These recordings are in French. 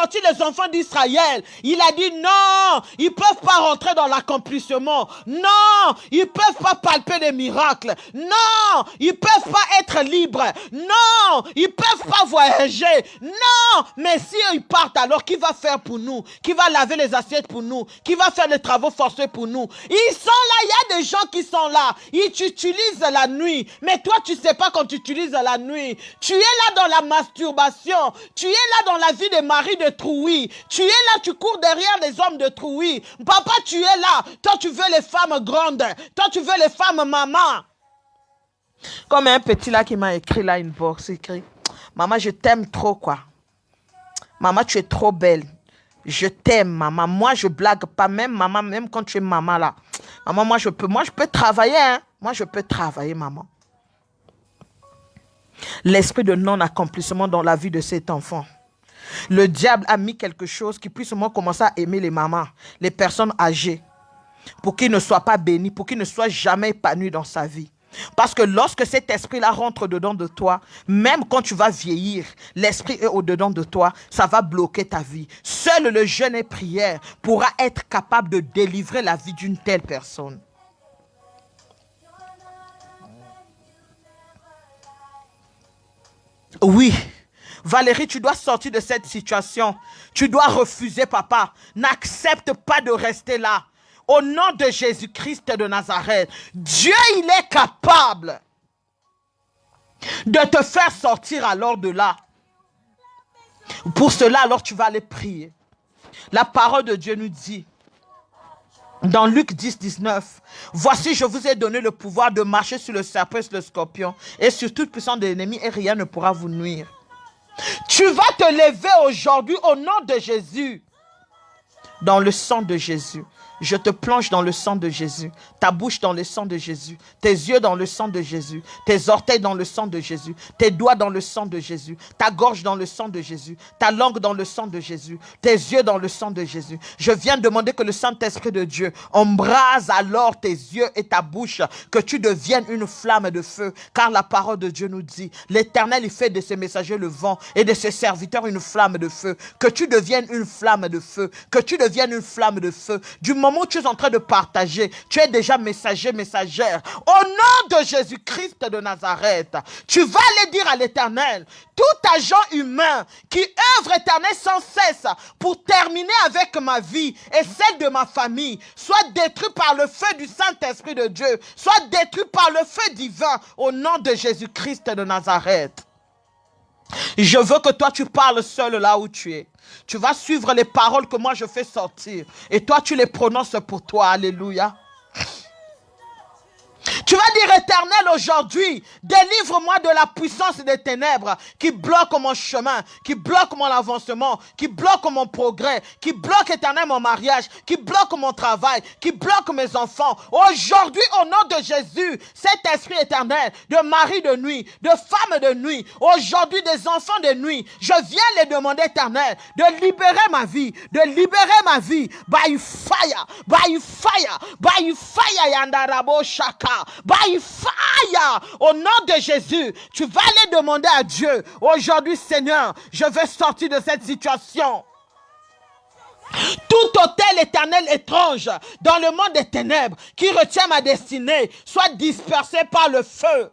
sorti les enfants d'Israël, il a dit non, ils ne peuvent pas rentrer dans l'accomplissement. Non, ils ne peuvent pas palper des miracles. Non, ils ne peuvent pas être libres. Non, ils ne peuvent pas voyager. Non, mais si ils partent, alors qui va faire pour nous? Qui va laver les assiettes pour nous? Qui va faire les travaux forcés pour nous? Ils sont là, il y a des gens qui sont là. Ils t'utilisent la nuit. Mais toi, tu ne sais pas quand tu utilises la nuit. Tu es là dans la masturbation. Tu es là dans la vie des maris de Trouy. Tu es là, tu cours derrière les hommes de Trouy. Papa, tu es là. Toi, tu veux les femmes grandes. Toi, tu veux les femmes maman. Comme un petit là qui m'a écrit là une box, écrit: maman, je t'aime trop, quoi. Maman, tu es trop belle. Je t'aime, maman. Moi, je blague pas, même maman, même quand tu es maman là. Maman, moi, je peux travailler, hein. Moi, je peux travailler, maman. L'esprit de non-accomplissement dans la vie de cet enfant. Le diable a mis quelque chose qui puisse moi commencer à aimer les mamans, les personnes âgées, pour qu'ils ne soient pas bénis, pour qu'ils ne soient jamais épanouis dans sa vie. Parce que lorsque cet esprit-là rentre dedans de toi, même quand tu vas vieillir, l'esprit est au-dedans de toi, ça va bloquer ta vie. Seul le jeûne et prière pourra être capable de délivrer la vie d'une telle personne. Oui, Valérie, tu dois sortir de cette situation. Tu dois refuser, papa. N'accepte pas de rester là. Au nom de Jésus-Christ de Nazareth, Dieu, il est capable de te faire sortir alors de là. Pour cela, alors tu vas aller prier. La parole de Dieu nous dit, dans Luc 10, 19, voici, je vous ai donné le pouvoir de marcher sur le serpent et sur le scorpion et sur toute puissance de l'ennemi et rien ne pourra vous nuire. Tu vas te lever aujourd'hui au nom de Jésus, dans le sang de Jésus. Je te plonge dans le sang de Jésus, ta bouche dans le sang de Jésus, tes yeux dans le sang de Jésus, tes orteils dans le sang de Jésus, tes doigts dans le sang de Jésus, ta gorge dans le sang de Jésus, ta langue dans le sang de Jésus, tes yeux dans le sang de Jésus. Je viens demander que le Saint-Esprit de Dieu embrase alors tes yeux et ta bouche, que tu deviennes une flamme de feu, car la parole de Dieu nous dit, l'Éternel il fait de ses messagers le vent et de ses serviteurs une flamme de feu, que tu deviennes une flamme de feu, que tu deviennes une flamme de feu. Du moment où tu es en train de partager, tu es déjà messager, messagère. Au nom de Jésus-Christ de Nazareth, tu vas aller dire à l'Éternel, tout agent humain qui œuvre, Éternel, sans cesse pour terminer avec ma vie et celle de ma famille, soit détruit par le feu du Saint-Esprit de Dieu, soit détruit par le feu divin, au nom de Jésus-Christ de Nazareth. Je veux que toi tu parles seul là où tu es. Tu vas suivre les paroles que moi je fais sortir. Et toi tu les prononces pour toi. Alléluia. Tu vas dire, Éternel, aujourd'hui, délivre-moi de la puissance des ténèbres qui bloque mon chemin, qui bloque mon avancement, qui bloque mon progrès, qui bloque, Éternel, mon mariage, qui bloque mon travail, qui bloque mes enfants. Aujourd'hui, au nom de Jésus, cet esprit éternel de mari de nuit, de femme de nuit, aujourd'hui des enfants de nuit, je viens les demander, Éternel, de libérer ma vie, by fire, by fire, by fire, yandarabo shaka. By fire, au nom de Jésus, tu vas aller demander à Dieu, aujourd'hui Seigneur, je veux sortir de cette situation. Tout hôtel éternel étrange dans le monde des ténèbres qui retient ma destinée, soit dispersé par le feu.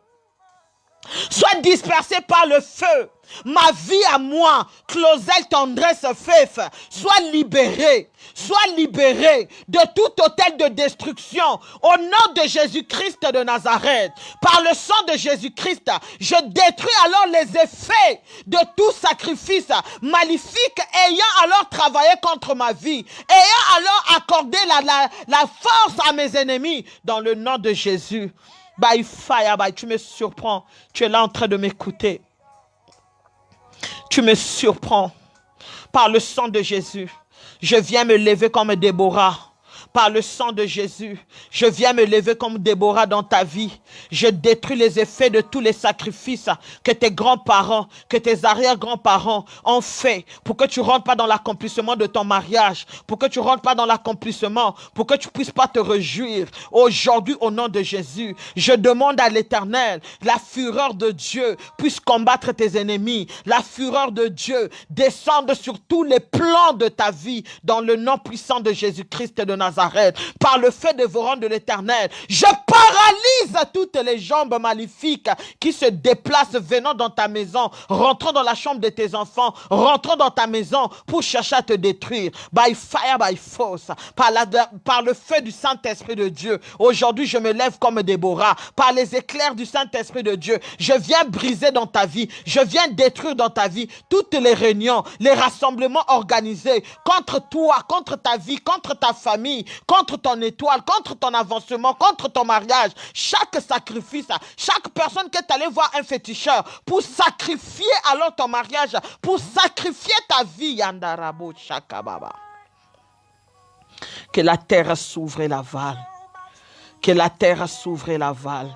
Soit dispersé par le feu. Ma vie à moi, Clausel, tendresse, Fef, soit libérée de tout hôtel de destruction au nom de Jésus-Christ de Nazareth. Par le sang de Jésus-Christ, je détruis alors les effets de tout sacrifice maléfique ayant alors travaillé contre ma vie, ayant alors accordé la force à mes ennemis dans le nom de Jésus. By fire, tu me surprends. Tu es là en train de m'écouter. Tu me surprends. Par le sang de Jésus, je viens me lever comme Déborah. par le sang de Jésus. Je viens me lever comme Déborah dans ta vie. Je détruis les effets de tous les sacrifices que tes grands-parents, que tes arrière-grands-parents ont fait pour que tu ne rentres pas dans l'accomplissement de ton mariage, pour que tu ne rentres pas dans l'accomplissement, pour que tu ne puisses pas te réjouir. Aujourd'hui, au nom de Jésus, je demande à l'Éternel, la fureur de Dieu puisse combattre tes ennemis. La fureur de Dieu descende sur tous les plans de ta vie dans le nom puissant de Jésus-Christ de Nazareth. Par le feu dévorant de l'Éternel, je paralyse toutes les jambes maléfiques qui se déplacent venant dans ta maison, rentrant dans la chambre de tes enfants, rentrant dans ta maison pour chercher à te détruire. By fire, by force, par le feu du Saint-Esprit de Dieu. Aujourd'hui, je me lève comme Déborah. Par les éclairs du Saint-Esprit de Dieu, je viens briser dans ta vie, je viens détruire dans ta vie toutes les réunions, les rassemblements organisés contre toi, contre ta vie, contre ta famille, contre ton étoile, contre ton avancement, contre ton mariage. Chaque sacrifice, chaque personne qui est allée voir un féticheur pour sacrifier alors ton mariage, pour sacrifier ta vie, Yandarabo Shakababa. Que la terre s'ouvre et l'avale. Que la terre s'ouvre et l'avale.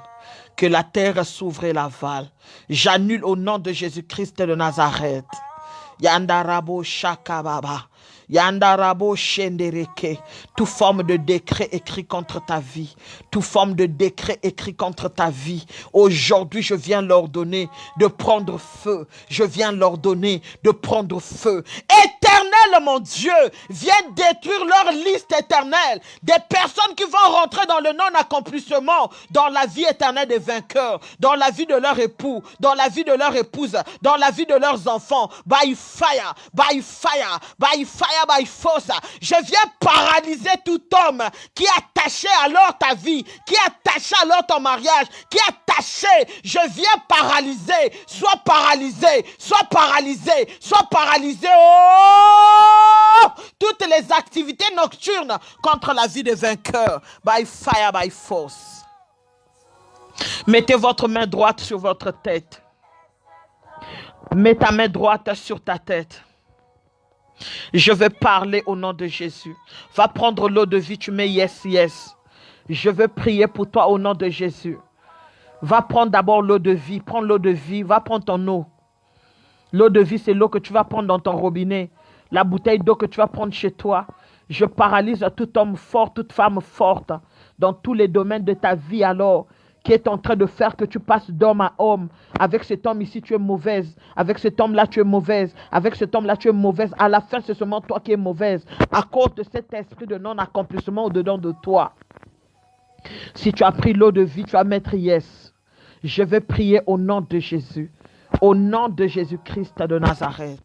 Que la terre s'ouvre et l'avale. J'annule au nom de Jésus-Christ de Nazareth. Yandarabo Shakababa. Yandarabo Shendereke. Toute forme de décret écrit contre ta vie. Toute forme de décret écrit contre ta vie. Aujourd'hui, je viens l'ordonner de prendre feu. Je viens l'ordonner de prendre feu. Éternel, mon Dieu, viens détruire leur liste éternelle. Des personnes qui vont rentrer dans le non-accomplissement, dans la vie éternelle des vainqueurs, dans la vie de leur époux, dans la vie de leur épouse, dans la vie de leurs enfants. By fire, by fire, by fire, by force. Je viens paralyser tout homme qui est attaché alors ta vie, qui est attaché alors ton mariage, qui est attaché. Je viens paralyser. Sois paralysé, sois paralysé, sois paralysé. Oh! Toutes les activités nocturnes contre la vie des vainqueurs. By fire, by force. Mettez votre main droite sur votre tête. Mets ta main droite sur ta tête. Je vais parler au nom de Jésus. Va prendre l'eau de vie, tu mets yes, yes. Je veux prier pour toi au nom de Jésus. Va prendre d'abord l'eau de vie. Prends l'eau de vie, va prendre ton eau. L'eau de vie, c'est l'eau que tu vas prendre dans ton robinet. La bouteille d'eau que tu vas prendre chez toi. Je paralyse tout homme fort, toute femme forte dans tous les domaines de ta vie alors, qui est en train de faire que tu passes d'homme à homme. Avec cet homme ici, tu es mauvaise. Avec cet homme-là, tu es mauvaise. Avec cet homme-là, tu es mauvaise. À la fin, c'est seulement toi qui es mauvaise. À cause de cet esprit de non-accomplissement au-dedans de toi. Si tu as pris l'eau de vie, tu vas mettre yes. Je vais prier au nom de Jésus. Au nom de Jésus-Christ de Nazareth.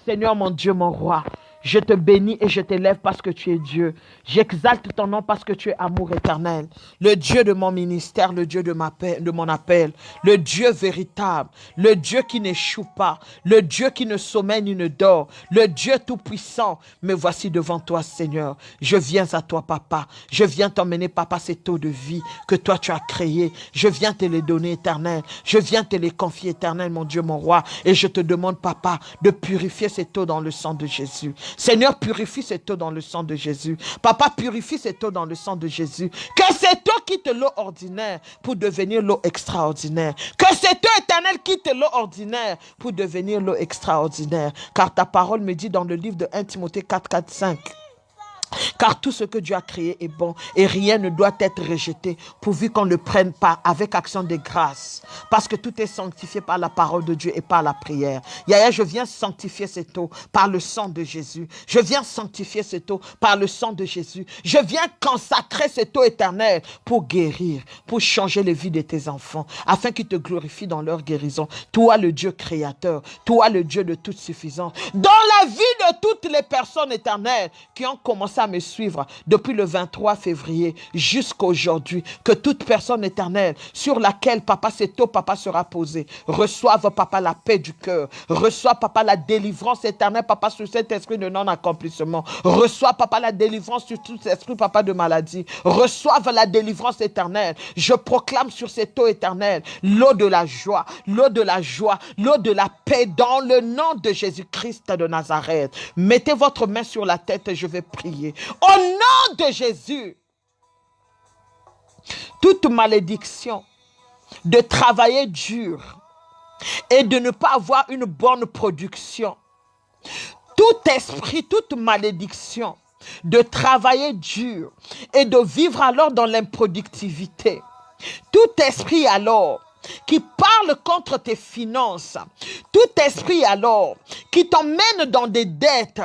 Seigneur mon Dieu, mon roi, je te bénis et je t'élève parce que tu es Dieu. J'exalte ton nom parce que tu es amour éternel. Le Dieu de mon ministère, le Dieu de mon appel, le Dieu véritable, le Dieu qui n'échoue pas, le Dieu qui ne sommeille ni ne dort, le Dieu tout-puissant. Me voici devant toi, Seigneur. Je viens à toi, Papa. Je viens t'emmener, Papa, cette eau de vie que toi tu as créée. Je viens te les donner, éternel. Je viens te les confier, éternel, mon Dieu, mon roi. Et je te demande, Papa, de purifier cette eau dans le sang de Jésus. Seigneur, purifie cette eau dans le sang de Jésus. Papa, purifie cette eau dans le sang de Jésus. Que cette eau quitte l'eau ordinaire pour devenir l'eau extraordinaire. Que cette eau éternelle quitte l'eau ordinaire pour devenir l'eau extraordinaire. Car ta parole me dit dans le livre de 1 Timothée 4, 4, 5. Car tout ce que Dieu a créé est bon et rien ne doit être rejeté pourvu qu'on ne le prenne pas avec action de grâce. Parce que tout est sanctifié par la parole de Dieu et par la prière. Yahya, je viens sanctifier cette eau par le sang de Jésus. Je viens sanctifier cette eau par le sang de Jésus. Je viens consacrer cette eau éternelle pour guérir, pour changer les vies de tes enfants, afin qu'ils te glorifient dans leur guérison. Toi, le Dieu créateur, toi, le Dieu de toute suffisance. Dans la vie de toutes les personnes éternelles qui ont commencé à me suivre depuis le 23 février jusqu'à aujourd'hui, que toute personne éternelle sur laquelle, Papa, cette eau, Papa, sera posée, reçoive, Papa, la paix du cœur, reçois, Papa, la délivrance éternelle, Papa, sur cet esprit de non-accomplissement, reçois, Papa, la délivrance sur tout esprit, Papa, de maladie, reçoive la délivrance éternelle. Je proclame sur cette eau éternelle l'eau de la joie, l'eau de la joie, l'eau de la paix dans le nom de Jésus-Christ de Nazareth. Mettez votre main sur la tête et je vais prier. Au nom de Jésus, toute malédiction de travailler dur et de ne pas avoir une bonne production, tout esprit, toute malédiction de travailler dur et de vivre alors dans l'improductivité, tout esprit alors qui parle contre tes finances, tout esprit alors qui t'emmène dans des dettes,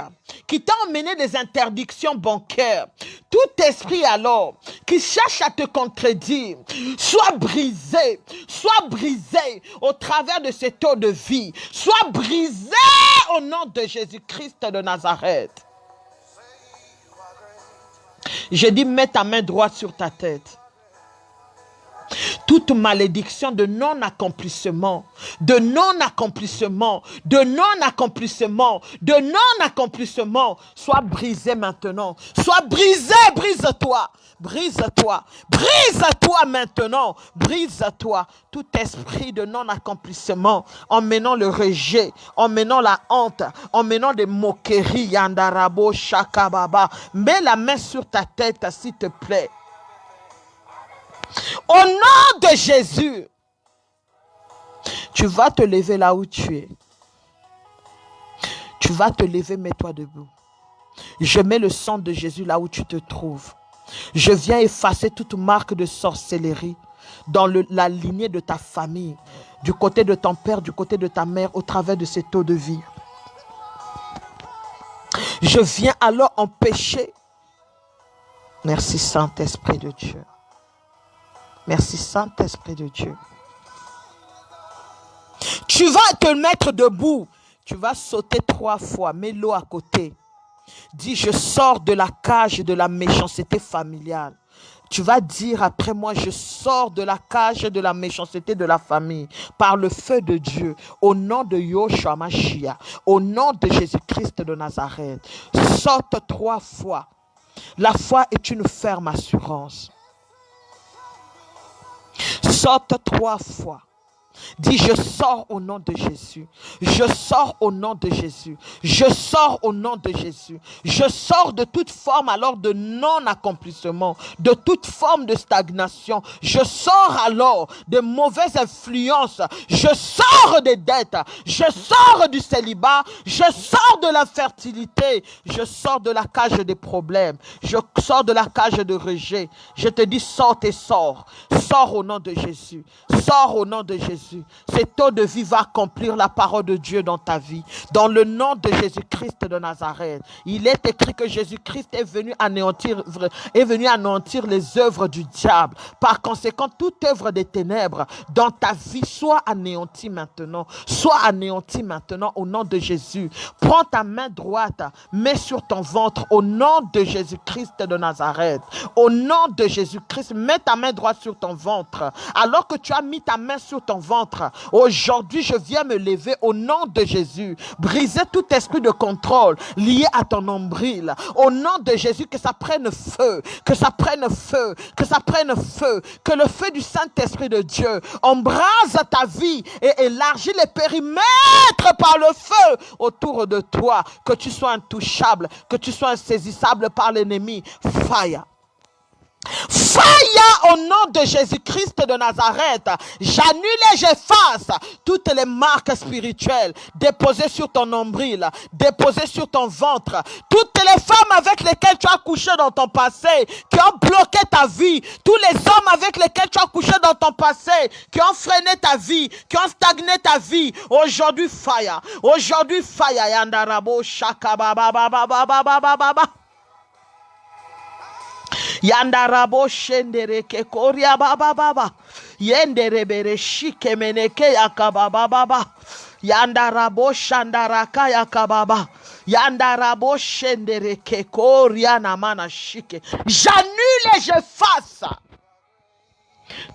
qui t'a emmené des interdictions bancaires, tout esprit alors qui cherche à te contredire, soit brisé au travers de ces taux de vie, soit brisé au nom de Jésus-Christ de Nazareth. Je dis, mets ta main droite sur ta tête. Toute malédiction de non-accomplissement, de non-accomplissement, de non-accomplissement, de non-accomplissement, soit brisé maintenant. Soit brisé, brise-toi. Brise-toi, brise-toi maintenant, brise-toi. Tout esprit de non-accomplissement, emmenant le rejet, emmenant la honte, emmenant des moqueries, yandarabo, shakababa. Mets la main sur ta tête, s'il te plaît. Au nom de Jésus, tu vas te lever là où tu es. Tu vas te lever, mets-toi debout. Je mets le sang de Jésus là où tu te trouves. Je viens effacer toute marque de sorcellerie dans la lignée de ta famille, du côté de ton père, du côté de ta mère, au travers de ces taux de vie. Je viens alors empêcher. Merci Saint-Esprit de Dieu. Merci Saint-Esprit de Dieu. Tu vas te mettre debout. Tu vas sauter 3 fois. Mets l'eau à côté. Dis, je sors de la cage de la méchanceté familiale. Tu vas dire après moi, je sors de la cage de la méchanceté de la famille par le feu de Dieu, au nom de Yoshua Mashiach, au nom de Jésus-Christ de Nazareth. Saute 3 fois. La foi est une ferme assurance. Saute 3 fois. Dis, je sors au nom de Jésus. Je sors au nom de Jésus. Je sors au nom de Jésus. Je sors de toute forme alors de non-accomplissement, de toute forme de stagnation. Je sors alors de mauvaises influences. Je sors des dettes. Je sors du célibat. Je sors de l'infertilité. Je sors de la cage des problèmes. Je sors de la cage de rejet. Je te dis, sors et sors. Sors au nom de Jésus. Sors au nom de Jésus. Cet eau de vie va accomplir la parole de Dieu dans ta vie. Dans le nom de Jésus-Christ de Nazareth. Il est écrit que Jésus-Christ est venu anéantir les œuvres du diable. Par conséquent, toute œuvre des ténèbres dans ta vie soit anéantie maintenant. Soit anéantie maintenant au nom de Jésus. Prends ta main droite, mets sur ton ventre au nom de Jésus-Christ de Nazareth. Au nom de Jésus-Christ, mets ta main droite sur ton ventre. Alors que tu as mis ta main sur ton ventre, aujourd'hui je viens me lever au nom de Jésus, briser tout esprit de contrôle lié à ton nombril, au nom de Jésus, que ça prenne feu, que ça prenne feu, que ça prenne feu, que le feu du Saint-Esprit de Dieu embrase ta vie et élargit les périmètres par le feu autour de toi, que tu sois intouchable, que tu sois insaisissable par l'ennemi. Fire. Fire au nom de Jésus-Christ de Nazareth. J'annule et j'efface toutes les marques spirituelles déposées sur ton nombril, déposées sur ton ventre. Toutes les femmes avec lesquelles tu as couché dans ton passé, qui ont bloqué ta vie. Tous les hommes avec lesquels tu as couché dans ton passé, qui ont freiné ta vie, qui ont stagné ta vie. Aujourd'hui, fire. Aujourd'hui, fire. Yandarabo shakababababababababa. Yandarabo shendere ke koria baba baba yendere bere shike meneke yakababa baba yandarabo shandaraka yakababa yandarabo shendere ke koria namana shike. J'annule et j'efface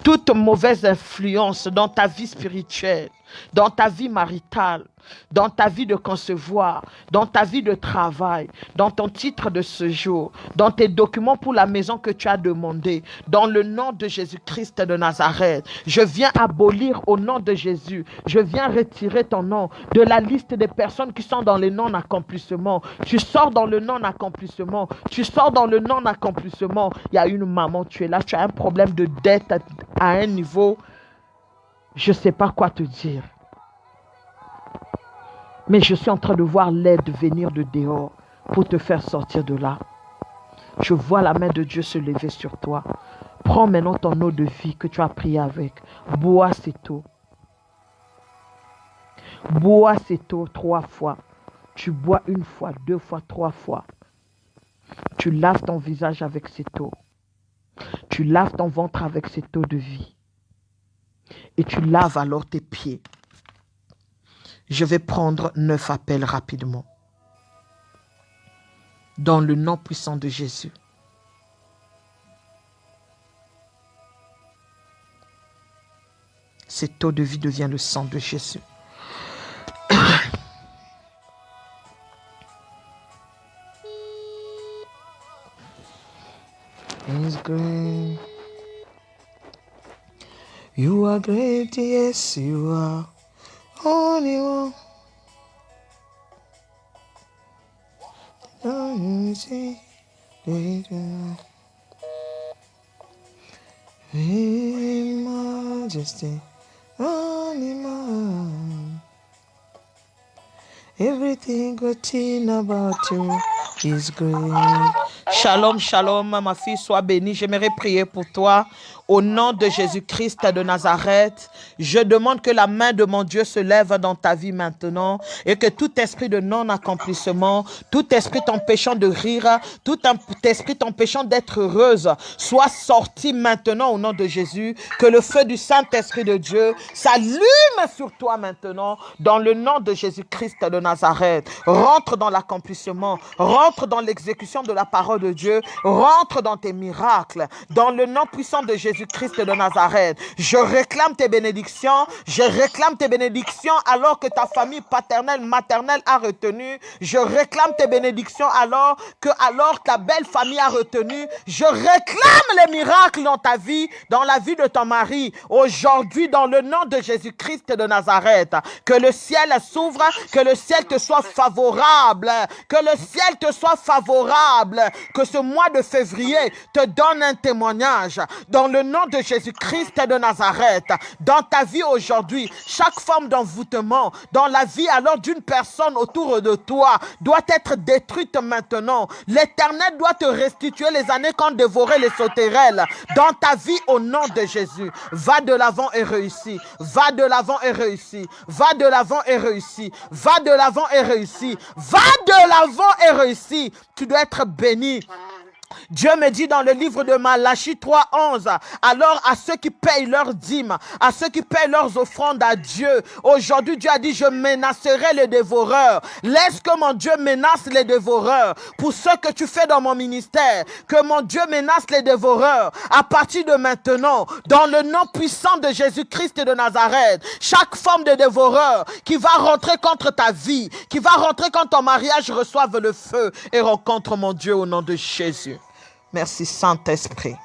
toute mauvaise influence dans ta vie spirituelle, dans ta vie maritale, dans ta vie de concevoir, dans ta vie de travail, dans ton titre de séjour, dans tes documents pour la maison que tu as demandé, dans le nom de Jésus-Christ de Nazareth. Je viens abolir au nom de Jésus. Je viens retirer ton nom de la liste des personnes qui sont dans les non-accomplissements. Tu sors dans le non-accomplissement. Tu sors dans le non-accomplissement. Il y a une maman, tu es là, tu as un problème de dette à un niveau. Je ne sais pas quoi te dire. Mais je suis en train de voir l'aide venir de dehors pour te faire sortir de là. Je vois la main de Dieu se lever sur toi. Prends maintenant ton eau de vie que tu as pris avec. Bois cette eau. Bois cette eau 3 fois. Tu bois 1 fois, 2 fois, 3 fois. Tu laves ton visage avec cette eau. Tu laves ton ventre avec cette eau de vie. Et tu laves alors tes pieds. Je vais prendre 9 appels rapidement. Dans le nom puissant de Jésus. Cette eau de vie devient le sang de Jésus. He's great. You are great, yes, you are only one. In majesty, only man. Everything good thing about you is great. Shalom, shalom, ma fille, sois bénie. J'aimerais prier pour toi. Au nom de Jésus-Christ de Nazareth, je demande que la main de mon Dieu se lève dans ta vie maintenant et que tout esprit de non-accomplissement, tout esprit t'empêchant de rire, tout esprit t'empêchant d'être heureuse, soit sorti maintenant au nom de Jésus. Que le feu du Saint-Esprit de Dieu s'allume sur toi maintenant dans le nom de Jésus-Christ de Nazareth. Rentre dans l'accomplissement, rentre dans l'exécution de la parole de Dieu, rentre dans tes miracles, dans le nom puissant de Jésus-Christ de Nazareth. Je réclame tes bénédictions, alors que ta famille paternelle, maternelle a retenu. Je réclame tes bénédictions alors ta belle famille a retenu. Je réclame les miracles dans ta vie, dans la vie de ton mari. Aujourd'hui, dans le nom de Jésus-Christ de Nazareth, que le ciel s'ouvre, que le ciel te soit favorable, que le ciel te soit favorable, que ce mois de février te donne un témoignage. Dans le nom de Jésus-Christ de Nazareth, dans ta vie aujourd'hui, chaque forme d'envoûtement, dans la vie alors d'une personne autour de toi, doit être détruite maintenant. L'Éternel doit te restituer les années qu'ont dévoré les sauterelles. Dans ta vie, au nom de Jésus, va de l'avant et réussis. Va de l'avant et réussis. Va de l'avant et réussis. Va de l'avant et réussis. Va de l'avant et réussis. Tu dois être béni. Dieu me dit dans le livre de Malachie 3:11, alors à ceux qui payent leurs dîmes, à ceux qui payent leurs offrandes à Dieu, aujourd'hui Dieu a dit, je menacerai les dévoreurs. Laisse que mon Dieu menace les dévoreurs. Pour ce que tu fais dans mon ministère, que mon Dieu menace les dévoreurs. À partir de maintenant, dans le nom puissant de Jésus-Christ de Nazareth, chaque forme de dévoreur qui va rentrer contre ta vie, qui va rentrer quand ton mariage reçoive le feu et rencontre mon Dieu au nom de Jésus. Merci Saint-Esprit.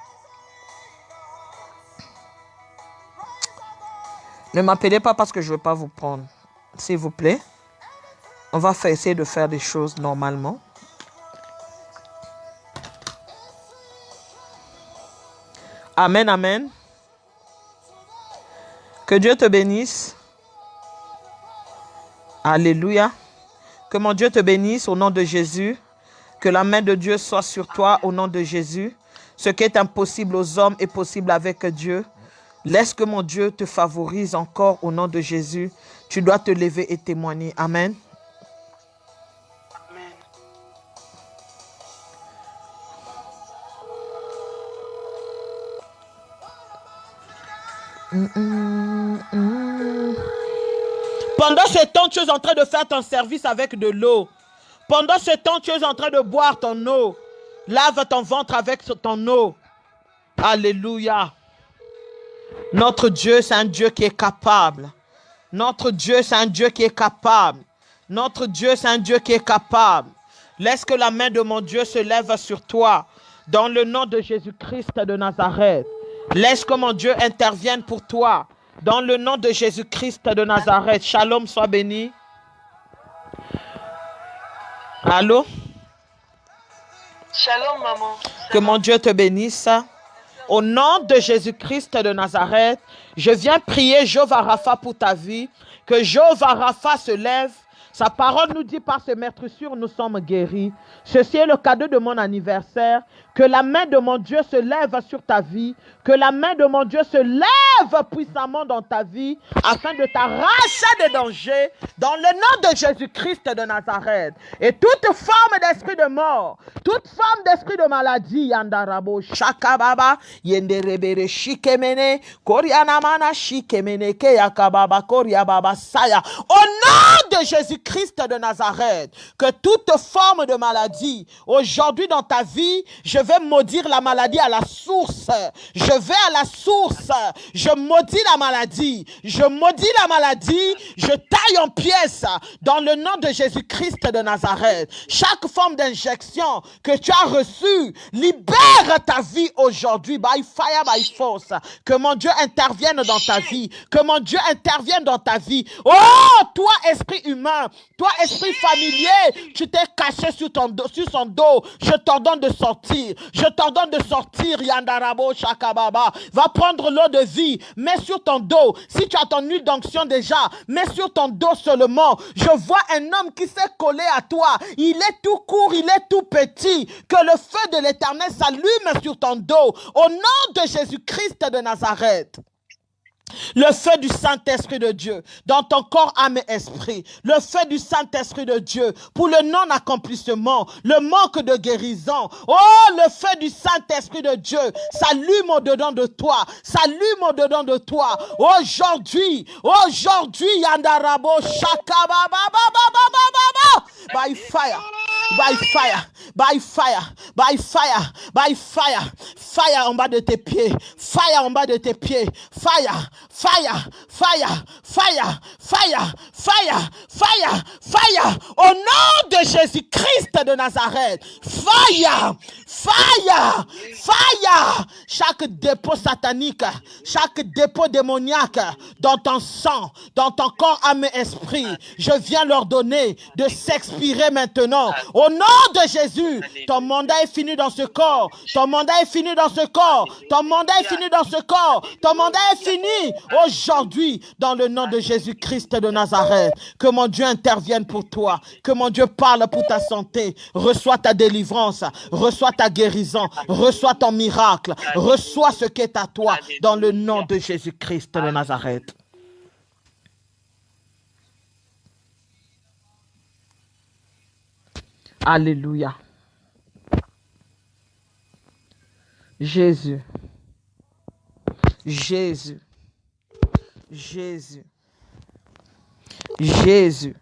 Ne m'appelez pas parce que je ne veux pas vous prendre. S'il vous plaît. On va essayer de faire des choses normalement. Amen, amen. Que Dieu te bénisse. Alléluia. Que mon Dieu te bénisse au nom de Jésus. Que la main de Dieu soit sur toi au nom de Jésus. Ce qui est impossible aux hommes est possible avec Dieu. Laisse que mon Dieu te favorise encore au nom de Jésus. Tu dois te lever et témoigner. Amen. Pendant ce temps, tu es en train de faire ton service avec de l'eau. Pendant ce temps, tu es en train de boire ton eau. Lave ton ventre avec ton eau. Alléluia. Notre Dieu, c'est un Dieu qui est capable Notre Dieu, c'est un Dieu qui est capable. Notre Dieu, c'est un Dieu qui est capable. Laisse que la main de mon Dieu se lève sur toi. Dans le nom de Jésus-Christ de Nazareth. Laisse que mon Dieu intervienne pour toi. Dans le nom de Jésus-Christ de Nazareth. Shalom, sois béni. Allô? Shalom, maman. Que mon Dieu te bénisse. Au nom de Jésus-Christ de Nazareth, je viens prier Jéhovah Rapha pour ta vie. Que Jéhovah Rapha se lève. Sa parole nous dit par ses meurtrissures, nous sommes guéris. Ceci est le cadeau de mon anniversaire. Que la main de mon Dieu se lève sur ta vie. Que la main de mon Dieu se lève puissamment dans ta vie afin de t'arracher des dangers dans le nom de Jésus-Christ de Nazareth. Et toute forme d'esprit de mort, toute forme d'esprit de maladie, Yandarabo, Shakababa, Yenderebere, Shikemene, Korianamana, Shikemene, Keyakababa, Koriababa, Saya. Au nom de Jésus-Christ de Nazareth, que toute forme de maladie, aujourd'hui dans ta vie, je vais maudire la maladie à la source. Je vais à la source. Je maudis la maladie. Je maudis la maladie. Je taille en pièces dans le nom de Jésus-Christ de Nazareth. Chaque forme d'injection que tu as reçue, libère ta vie aujourd'hui. By fire, by force. Que mon Dieu intervienne dans ta vie. Que mon Dieu intervienne dans ta vie. Oh, toi, esprit humain, toi, esprit familier, tu t'es caché sur son dos. Je t'ordonne de sortir. Je t'ordonne de sortir, Yandarabo Shakababa. Va prendre l'eau de vie, mets sur ton dos. Si tu as ton huile d'onction déjà, mets sur ton dos seulement. Je vois un homme qui s'est collé à toi. Il est tout court, il est tout petit. Que le feu de l'Éternel s'allume sur ton dos. Au nom de Jésus-Christ de Nazareth. Le feu du Saint-Esprit de Dieu dans ton corps, âme et esprit. Le feu du Saint-Esprit de Dieu pour le non-accomplissement, le manque de guérison. Oh, le feu du Saint-Esprit de Dieu s'allume au-dedans de toi. S'allume au-dedans de toi. Aujourd'hui, Yandarabo Shakababa, by fire. By fire, by fire, by fire, by fire, fire en bas de tes pieds, fire en bas de tes pieds, fire, fire, fire, fire, fire, fire, fire, fire, au nom de Jésus-Christ de Nazareth, fire, fire, fire, chaque dépôt satanique, chaque dépôt démoniaque dans ton sang, dans ton corps, âme et esprit, je viens leur donner de s'expirer maintenant. Au nom de Jésus, ton mandat est fini dans ce corps. Ton mandat est fini dans ce corps. Ton mandat est fini dans ce corps. Ton mandat est fini aujourd'hui dans le nom de Jésus-Christ de Nazareth. Que mon Dieu intervienne pour toi. Que mon Dieu parle pour ta santé. Reçois ta délivrance. Reçois ta guérison. Reçois ton miracle. Reçois ce qui est à toi dans le nom de Jésus-Christ de Nazareth. Alléluia. Jésus. Jésus. Jésus. Jésus.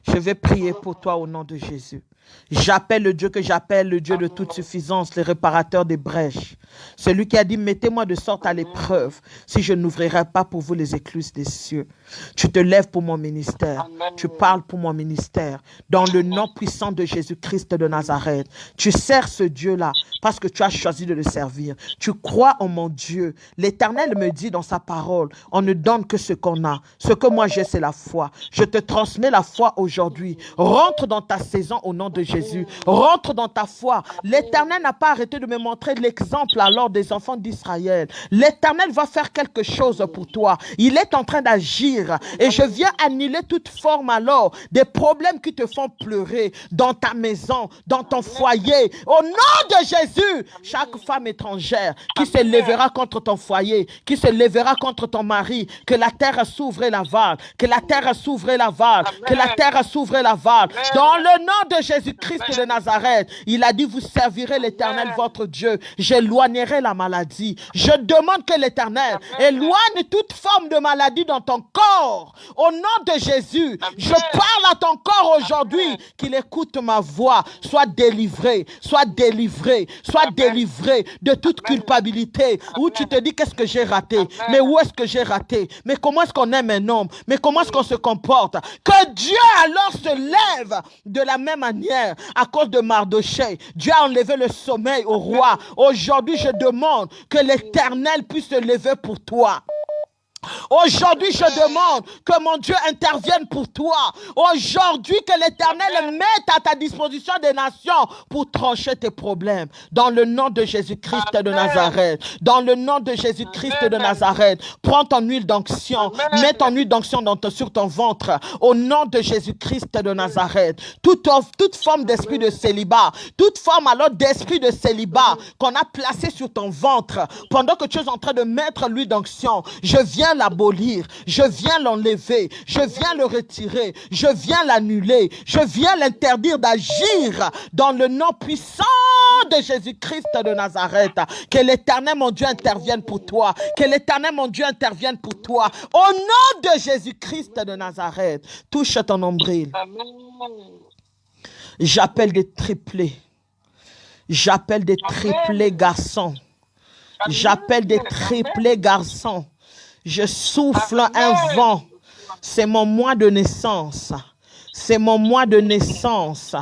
Je vais prier pour toi au nom de Jésus. J'appelle le Dieu que j'appelle le Dieu de toute suffisance, le réparateur des brèches. Celui qui a dit, mettez-moi de sorte à l'épreuve si je n'ouvrirai pas pour vous les écluses des cieux. Tu te lèves pour mon ministère. Tu parles pour mon ministère. Dans le nom puissant de Jésus-Christ de Nazareth. Tu sers ce Dieu-là parce que tu as choisi de le servir. Tu crois en mon Dieu. L'Éternel me dit dans sa parole, on ne donne que ce qu'on a. Ce que moi j'ai, c'est la foi. Je te transmets la foi aujourd'hui. Rentre dans ta saison au nom de Jésus. Rentre dans ta foi. L'Éternel n'a pas arrêté de me montrer l'exemple alors des enfants d'Israël. L'Éternel va faire quelque chose pour toi. Il est en train d'agir et je viens annuler toute forme alors des problèmes qui te font pleurer dans ta maison, dans ton foyer. Au nom de Jésus, chaque femme étrangère qui se lèvera contre ton foyer, qui se lèvera contre ton mari, que la terre s'ouvre et la vale, que la terre s'ouvre et la vale, que la terre s'ouvre et la vale. Dans le nom de Jésus-Christ de Nazareth, il a dit, vous servirez l'Éternel votre Dieu. J'éloigne j'éloignerai la maladie. Je demande que l'Éternel éloigne toute forme de maladie dans ton corps. Au nom de Jésus, je parle à ton corps aujourd'hui qu'il écoute ma voix. Sois délivré, sois délivré, sois délivré de toute culpabilité. Où tu te dis qu'est-ce que j'ai raté? Mais où est-ce que j'ai raté? Mais comment est-ce qu'on aime un homme? Mais comment est-ce qu'on se comporte? Que Dieu alors se lève de la même manière à cause de Mardochée. Dieu a enlevé le sommeil au roi. Aujourd'hui, je demande que l'Éternel puisse se lever pour toi. Aujourd'hui, je demande que mon Dieu intervienne pour toi. Aujourd'hui, que l'Éternel mette à ta disposition des nations pour trancher tes problèmes. Dans le nom de Jésus-Christ de Nazareth. Dans le nom de Jésus-Christ de Nazareth. Prends ton huile d'onction. Mets ton huile d'onction sur ton ventre. Au nom de Jésus-Christ de Nazareth. Toute forme d'esprit de célibat, toute forme alors d'esprit de célibat qu'on a placé sur ton ventre pendant que tu es en train de mettre l'huile d'onction, je viens l'abolir, je viens l'enlever, je viens le retirer, je viens l'annuler, je viens l'interdire d'agir dans le nom puissant de Jésus-Christ de Nazareth. Que l'Éternel mon Dieu intervienne pour toi, que l'Éternel mon Dieu intervienne pour toi. Au nom de Jésus-Christ de Nazareth, touche ton nombril. J'appelle des triplés. J'appelle des triplés garçons. J'appelle des triplés garçons. Je souffle un vent. C'est mon mois de naissance. C'est mon mois de naissance.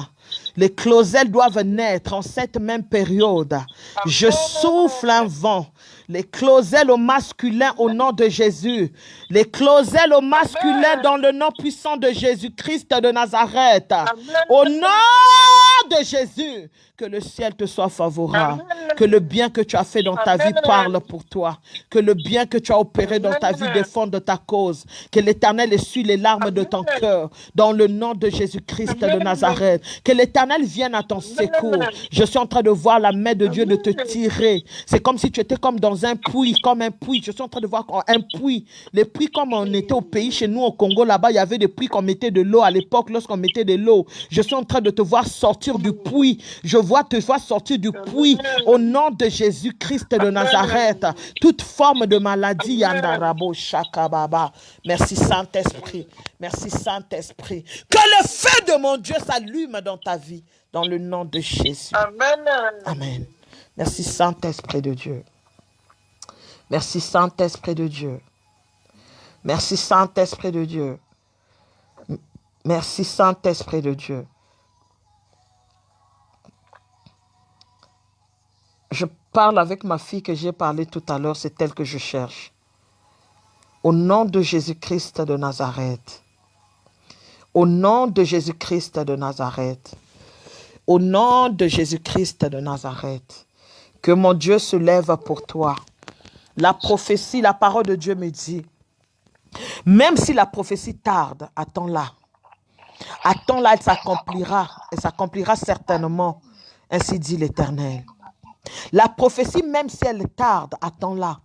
Les closelles doivent naître en cette même période. Je souffle un vent. Les closelles au masculin au nom de Jésus. Les closelles au masculin dans le nom puissant de Jésus-Christ de Nazareth. Au nom de Jésus. Que le ciel te soit favorable. Que le bien que tu as fait dans ta vie parle pour toi. Que le bien que tu as opéré dans ta vie défende ta cause. Que l'Éternel essuie les larmes de ton cœur. Dans le nom de Jésus-Christ de Nazareth. Que l'Éternel vienne à ton secours. Je suis en train de voir la main de Dieu de te tirer. C'est comme si tu étais comme dans un puits, comme un puits. Je suis en train de voir un puits. Les puits comme on était au pays, chez nous au Congo, là-bas, il y avait des puits qu'on mettait de l'eau à l'époque lorsqu'on mettait de l'eau. Je suis en train de te voir sortir du puits. Je vois te voir sortir du puits au nom de Jésus-Christ de Nazareth. Toute forme de maladie, Yandarabo Shakababa. Merci Saint-Esprit. Merci Saint-Esprit. Que le feu de mon Dieu s'allume dans ta vie. Dans le nom de Jésus. Amen. Amen. Merci Saint-Esprit de Dieu. Merci Saint-Esprit de Dieu. Merci Saint-Esprit de Dieu. Merci Saint-Esprit de Dieu. Je parle avec ma fille que j'ai parlé tout à l'heure, c'est elle que je cherche. Au nom de Jésus-Christ de Nazareth. Au nom de Jésus-Christ de Nazareth. Au nom de Jésus-Christ de Nazareth. Que mon Dieu se lève pour toi. La prophétie, la parole de Dieu me dit, même si la prophétie tarde, attends-la. Attends-la, elle s'accomplira certainement, ainsi dit l'Éternel. La prophétie, même si elle tarde, attends-la,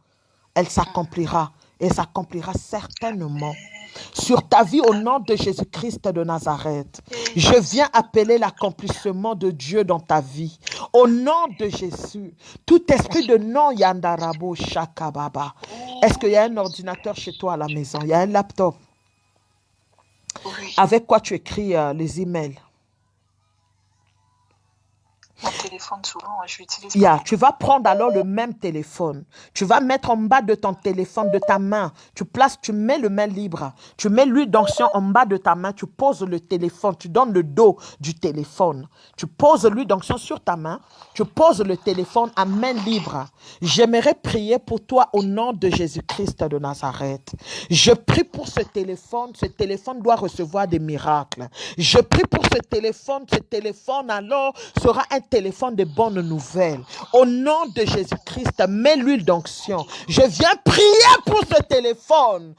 elle s'accomplira, et s'accomplira certainement. Sur ta vie au nom de Jésus-Christ de Nazareth. Je viens appeler l'accomplissement de Dieu dans ta vie. Au nom de Jésus. Tout esprit de non Yandarabo Shakababa. Est-ce qu'il y a un ordinateur chez toi à la maison? Il y a un laptop? Oui. Avec quoi tu écris les emails? Mon téléphone, souvent, je l'utilise. Tu vas prendre alors le même téléphone. Tu vas mettre en bas de ton téléphone, de ta main. Tu mets le main libre. Tu mets l'huile d'onction en bas de ta main. Tu poses le téléphone. Tu donnes le dos du téléphone. Tu poses l'huile d'onction sur ta main. Tu poses le téléphone à main libre. J'aimerais prier pour toi au nom de Jésus-Christ de Nazareth. Je prie pour ce téléphone. Ce téléphone doit recevoir des miracles. Je prie pour ce téléphone. Ce téléphone alors sera un téléphone de bonnes nouvelles. Au nom de Jésus-Christ, mets l'huile d'onction. Je viens prier pour ce téléphone.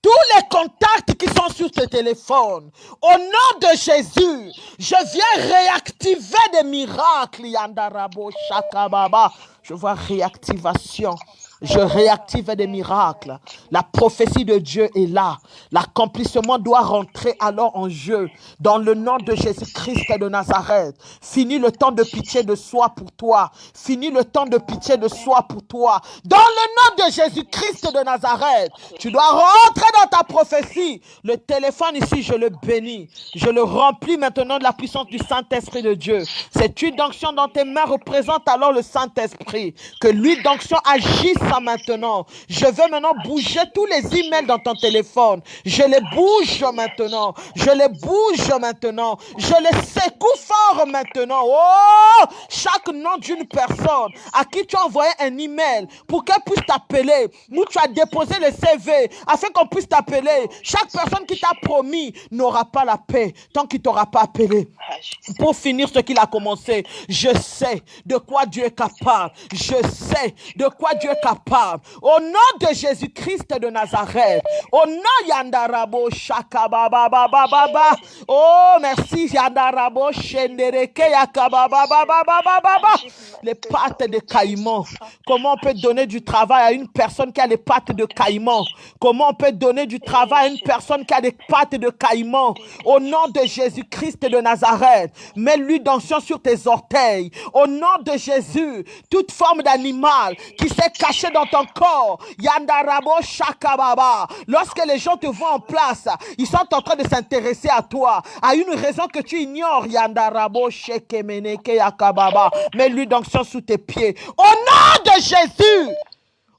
Tous les contacts qui sont sur ce téléphone, au nom de Jésus, je viens réactiver des miracles. Yandarabo Shakababa. Je vois réactivation. Je réactive des miracles. La prophétie de Dieu est là. L'accomplissement doit rentrer alors en jeu. Dans le nom de Jésus-Christ de Nazareth. Fini le temps de pitié de soi pour toi. Fini le temps de pitié de soi pour toi. Dans le nom de Jésus-Christ de Nazareth. Tu dois rentrer dans ta prophétie. Le téléphone ici, je le bénis. Je le remplis maintenant de la puissance du Saint-Esprit de Dieu. Cette huile d'onction dans tes mains représente alors le Saint-Esprit. Que l'huile d'onction agisse maintenant. Je veux maintenant bouger tous les emails dans ton téléphone. Je les bouge maintenant. Je les bouge maintenant. Je les secoue fort maintenant. Oh! Chaque nom d'une personne à qui tu as envoyé un email pour qu'elle puisse t'appeler, où tu as déposé le CV afin qu'on puisse t'appeler. Chaque personne qui t'a promis n'aura pas la paix tant qu'il ne t'aura pas appelé. Pour finir ce qu'il a commencé, je sais de quoi Dieu est capable. Je sais de quoi Dieu est capable. Au nom de Jésus-Christ de Nazareth. Au nom Yandarabo Shakabababababa. Oh, merci Yandarabo Shendereke Yakababababababa. Les pattes de caïman. Comment on peut donner du travail à une personne qui a les pattes de caïman? Comment on peut donner du travail à une personne qui a des pattes de caïman? Au nom de Jésus-Christ de Nazareth, mets l'huile d'onction sur tes orteils. Au nom de Jésus, toute forme d'animal qui s'est caché dans ton corps, Yandarabo Shakababa. Lorsque les gens te voient en place, ils sont en train de s'intéresser à toi, à une raison que tu ignores. Yandarabo Shekemeneke Yakababa. Mets l'huile d'onction sous tes pieds. Au nom de Jésus.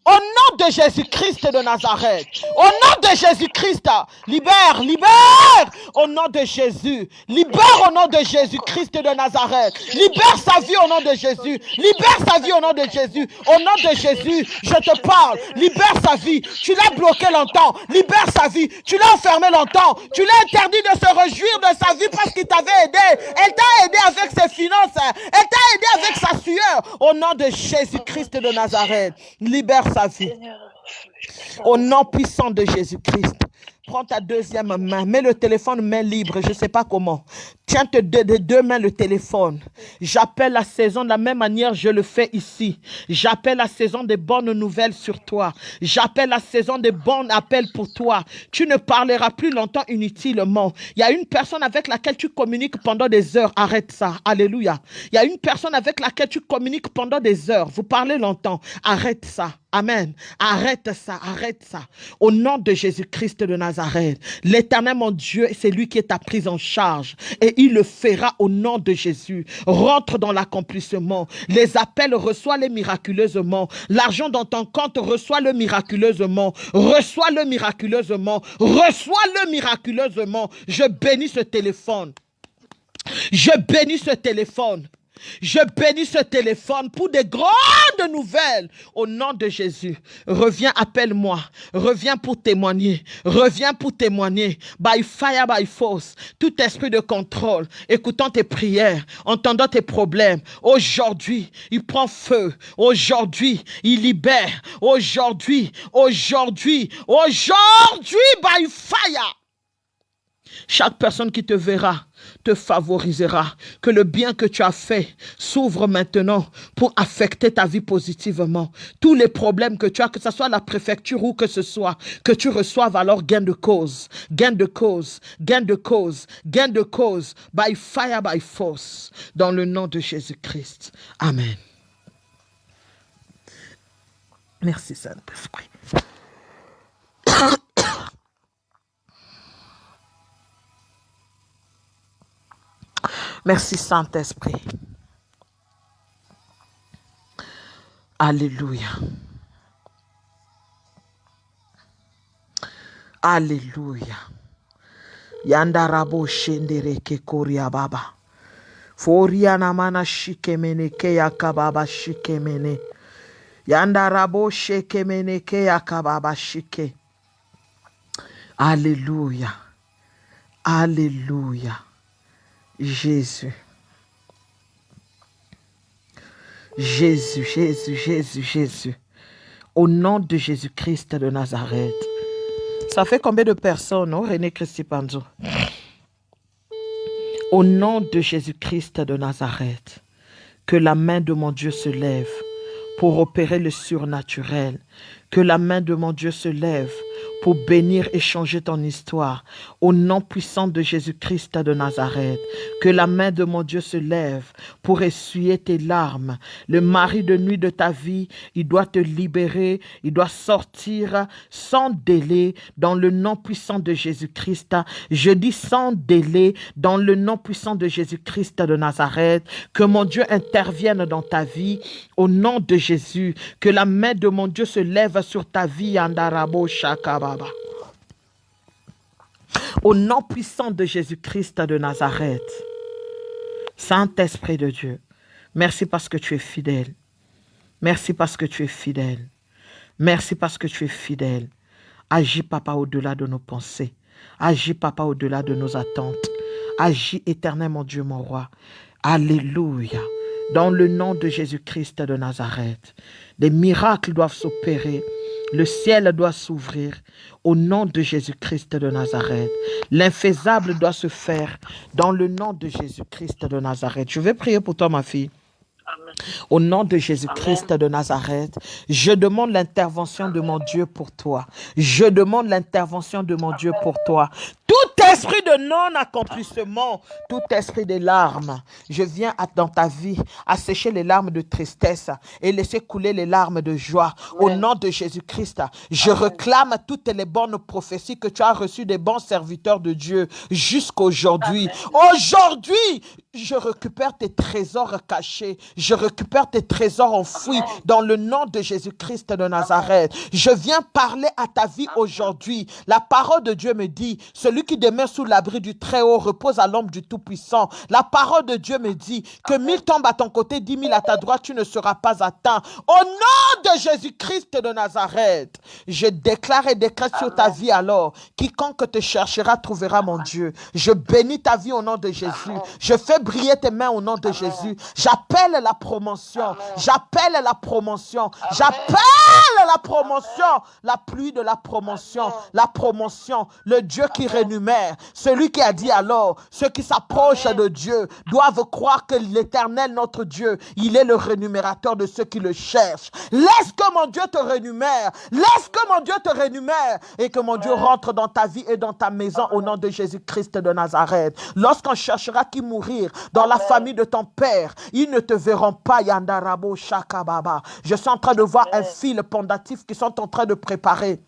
Au nom de Jésus-Christ de Nazareth. Au nom de Jésus-Christ. Libère, libère. Au nom de Jésus. Libère au nom de Jésus-Christ de Nazareth. Libère sa vie au nom de Jésus. Libère sa vie au nom de Jésus. Au nom de Jésus, je te parle. Libère sa vie. Tu l'as bloqué longtemps. Libère sa vie. Tu l'as enfermé longtemps. Tu l'as interdit de se réjouir de sa vie parce qu'il t'avait aidé. Elle t'a aidé avec ses finances. Elle t'a aidé avec sa sueur. Au nom de Jésus-Christ de Nazareth. Libère sa vie. Au nom puissant de Jésus-Christ. Prends ta deuxième main, mets le téléphone main libre, je ne sais pas comment. Tiens de deux mains le téléphone. J'appelle la saison de la même manière je le fais ici. J'appelle la saison des bonnes nouvelles sur toi. J'appelle la saison des bons appels pour toi. Tu ne parleras plus longtemps inutilement. Il y a une personne avec laquelle tu communiques pendant des heures. Arrête ça. Alléluia. Il y a une personne avec laquelle tu communiques pendant des heures. Vous parlez longtemps. Arrête ça. Amen. Arrête ça, arrête ça. Au nom de Jésus-Christ de Nazareth, l'Éternel, mon Dieu, c'est lui qui est ta prise en charge. Et il le fera au nom de Jésus. Rentre dans l'accomplissement. Les appels, reçois-les miraculeusement. L'argent dans ton compte, reçois-le miraculeusement. Reçois-le miraculeusement. Reçois-le miraculeusement. Je bénis ce téléphone. Je bénis ce téléphone. Je bénis ce téléphone pour des grandes nouvelles au nom de Jésus. Reviens, appelle-moi. Reviens pour témoigner. Reviens pour témoigner. By fire, by force. Tout esprit de contrôle, écoutant tes prières, entendant tes problèmes. Aujourd'hui, il prend feu. Aujourd'hui, il libère. Aujourd'hui, by fire. Chaque personne qui te verra te favorisera. Que le bien que tu as fait s'ouvre maintenant pour affecter ta vie positivement. Tous les problèmes que tu as, que ce soit la préfecture ou que ce soit, que tu reçoives alors gain de cause. Gain de cause. Gain de cause. Gain de cause. By fire, by force. Dans le nom de Jésus-Christ. Amen. Merci Saint-Esprit. Merci Saint-Esprit. Alléluia. Alléluia. Yandarabo shendereke koria baba. Foriana mana shikemene ke yakababa shikemene. Yandarabo shekemene ke yakababa shike. Alléluia. Alléluia. Jésus. Jésus, Jésus, Jésus, Jésus. Au nom de Jésus-Christ de Nazareth. Ça fait combien de personnes, non, René Christi Panzo? Au nom de Jésus-Christ de Nazareth, que la main de mon Dieu se lève pour opérer le surnaturel. Que la main de mon Dieu se lève pour bénir et changer ton histoire. Au nom puissant de Jésus-Christ de Nazareth, que la main de mon Dieu se lève pour essuyer tes larmes. Le mari de nuit de ta vie, il doit te libérer, il doit sortir sans délai dans le nom puissant de Jésus-Christ. Je dis sans délai dans le nom puissant de Jésus-Christ de Nazareth, que mon Dieu intervienne dans ta vie au nom de Jésus, que la main de mon Dieu se lève sur ta vie, Andarabo Shakababa. Au nom puissant de Jésus-Christ de Nazareth, Saint-Esprit de Dieu, merci parce que tu es fidèle. Merci parce que tu es fidèle. Merci parce que tu es fidèle. Agis, Papa, au-delà de nos pensées. Agis, Papa, au-delà de nos attentes. Agis, éternel, mon Dieu, mon roi. Alléluia. Dans le nom de Jésus-Christ de Nazareth, des miracles doivent s'opérer. Le ciel doit s'ouvrir au nom de Jésus-Christ de Nazareth. L'infaisable doit se faire dans le nom de Jésus-Christ de Nazareth. Je vais prier pour toi, ma fille. Amen. Au nom de Jésus-Christ de Nazareth, je demande l'intervention de mon Dieu pour toi. Je demande l'intervention de mon Dieu pour toi. Tout esprit de non-accomplissement, tout esprit de larmes, je viens dans ta vie assécher les larmes de tristesse et laisser couler les larmes de joie. Au nom de Jésus-Christ, je réclame toutes les bonnes prophéties que tu as reçues des bons serviteurs de Dieu jusqu'aujourd'hui. Aujourd'hui, je récupère tes trésors cachés. Je récupère tes trésors enfouis dans le nom de Jésus-Christ de Nazareth. Je viens parler à ta vie aujourd'hui. La parole de Dieu me dit, celui qui demeure sous l'abri du Très-Haut repose à l'ombre du Tout-Puissant. La parole de Dieu me dit que 1000 tombent à ton côté, 10 000 à ta droite, tu ne seras pas atteint. Au nom de Jésus-Christ de Nazareth, je déclare et décrète sur ta vie alors. Quiconque te cherchera trouvera mon Dieu. Je bénis ta vie au nom de Jésus. Je fais briller tes mains au nom de Jésus. J'appelle la promotion. J'appelle la promotion. J'appelle la promotion. La pluie de la promotion. La promotion. Le Dieu qui rémunère. Celui qui a dit alors, ceux qui s'approchent de Dieu doivent croire que l'Éternel, notre Dieu, il est le rémunérateur de ceux qui le cherchent. Laisse que mon Dieu te rémunère. Laisse que mon Dieu te rémunère. Et que mon Dieu rentre dans ta vie et dans ta maison au nom de Jésus-Christ de Nazareth. Lorsqu'on cherchera qui mourir dans la famille de ton père, ils ne te verront pas, Yandarabo Shakababa. Je suis en train de voir un fil pendatif qui sont en train de préparer.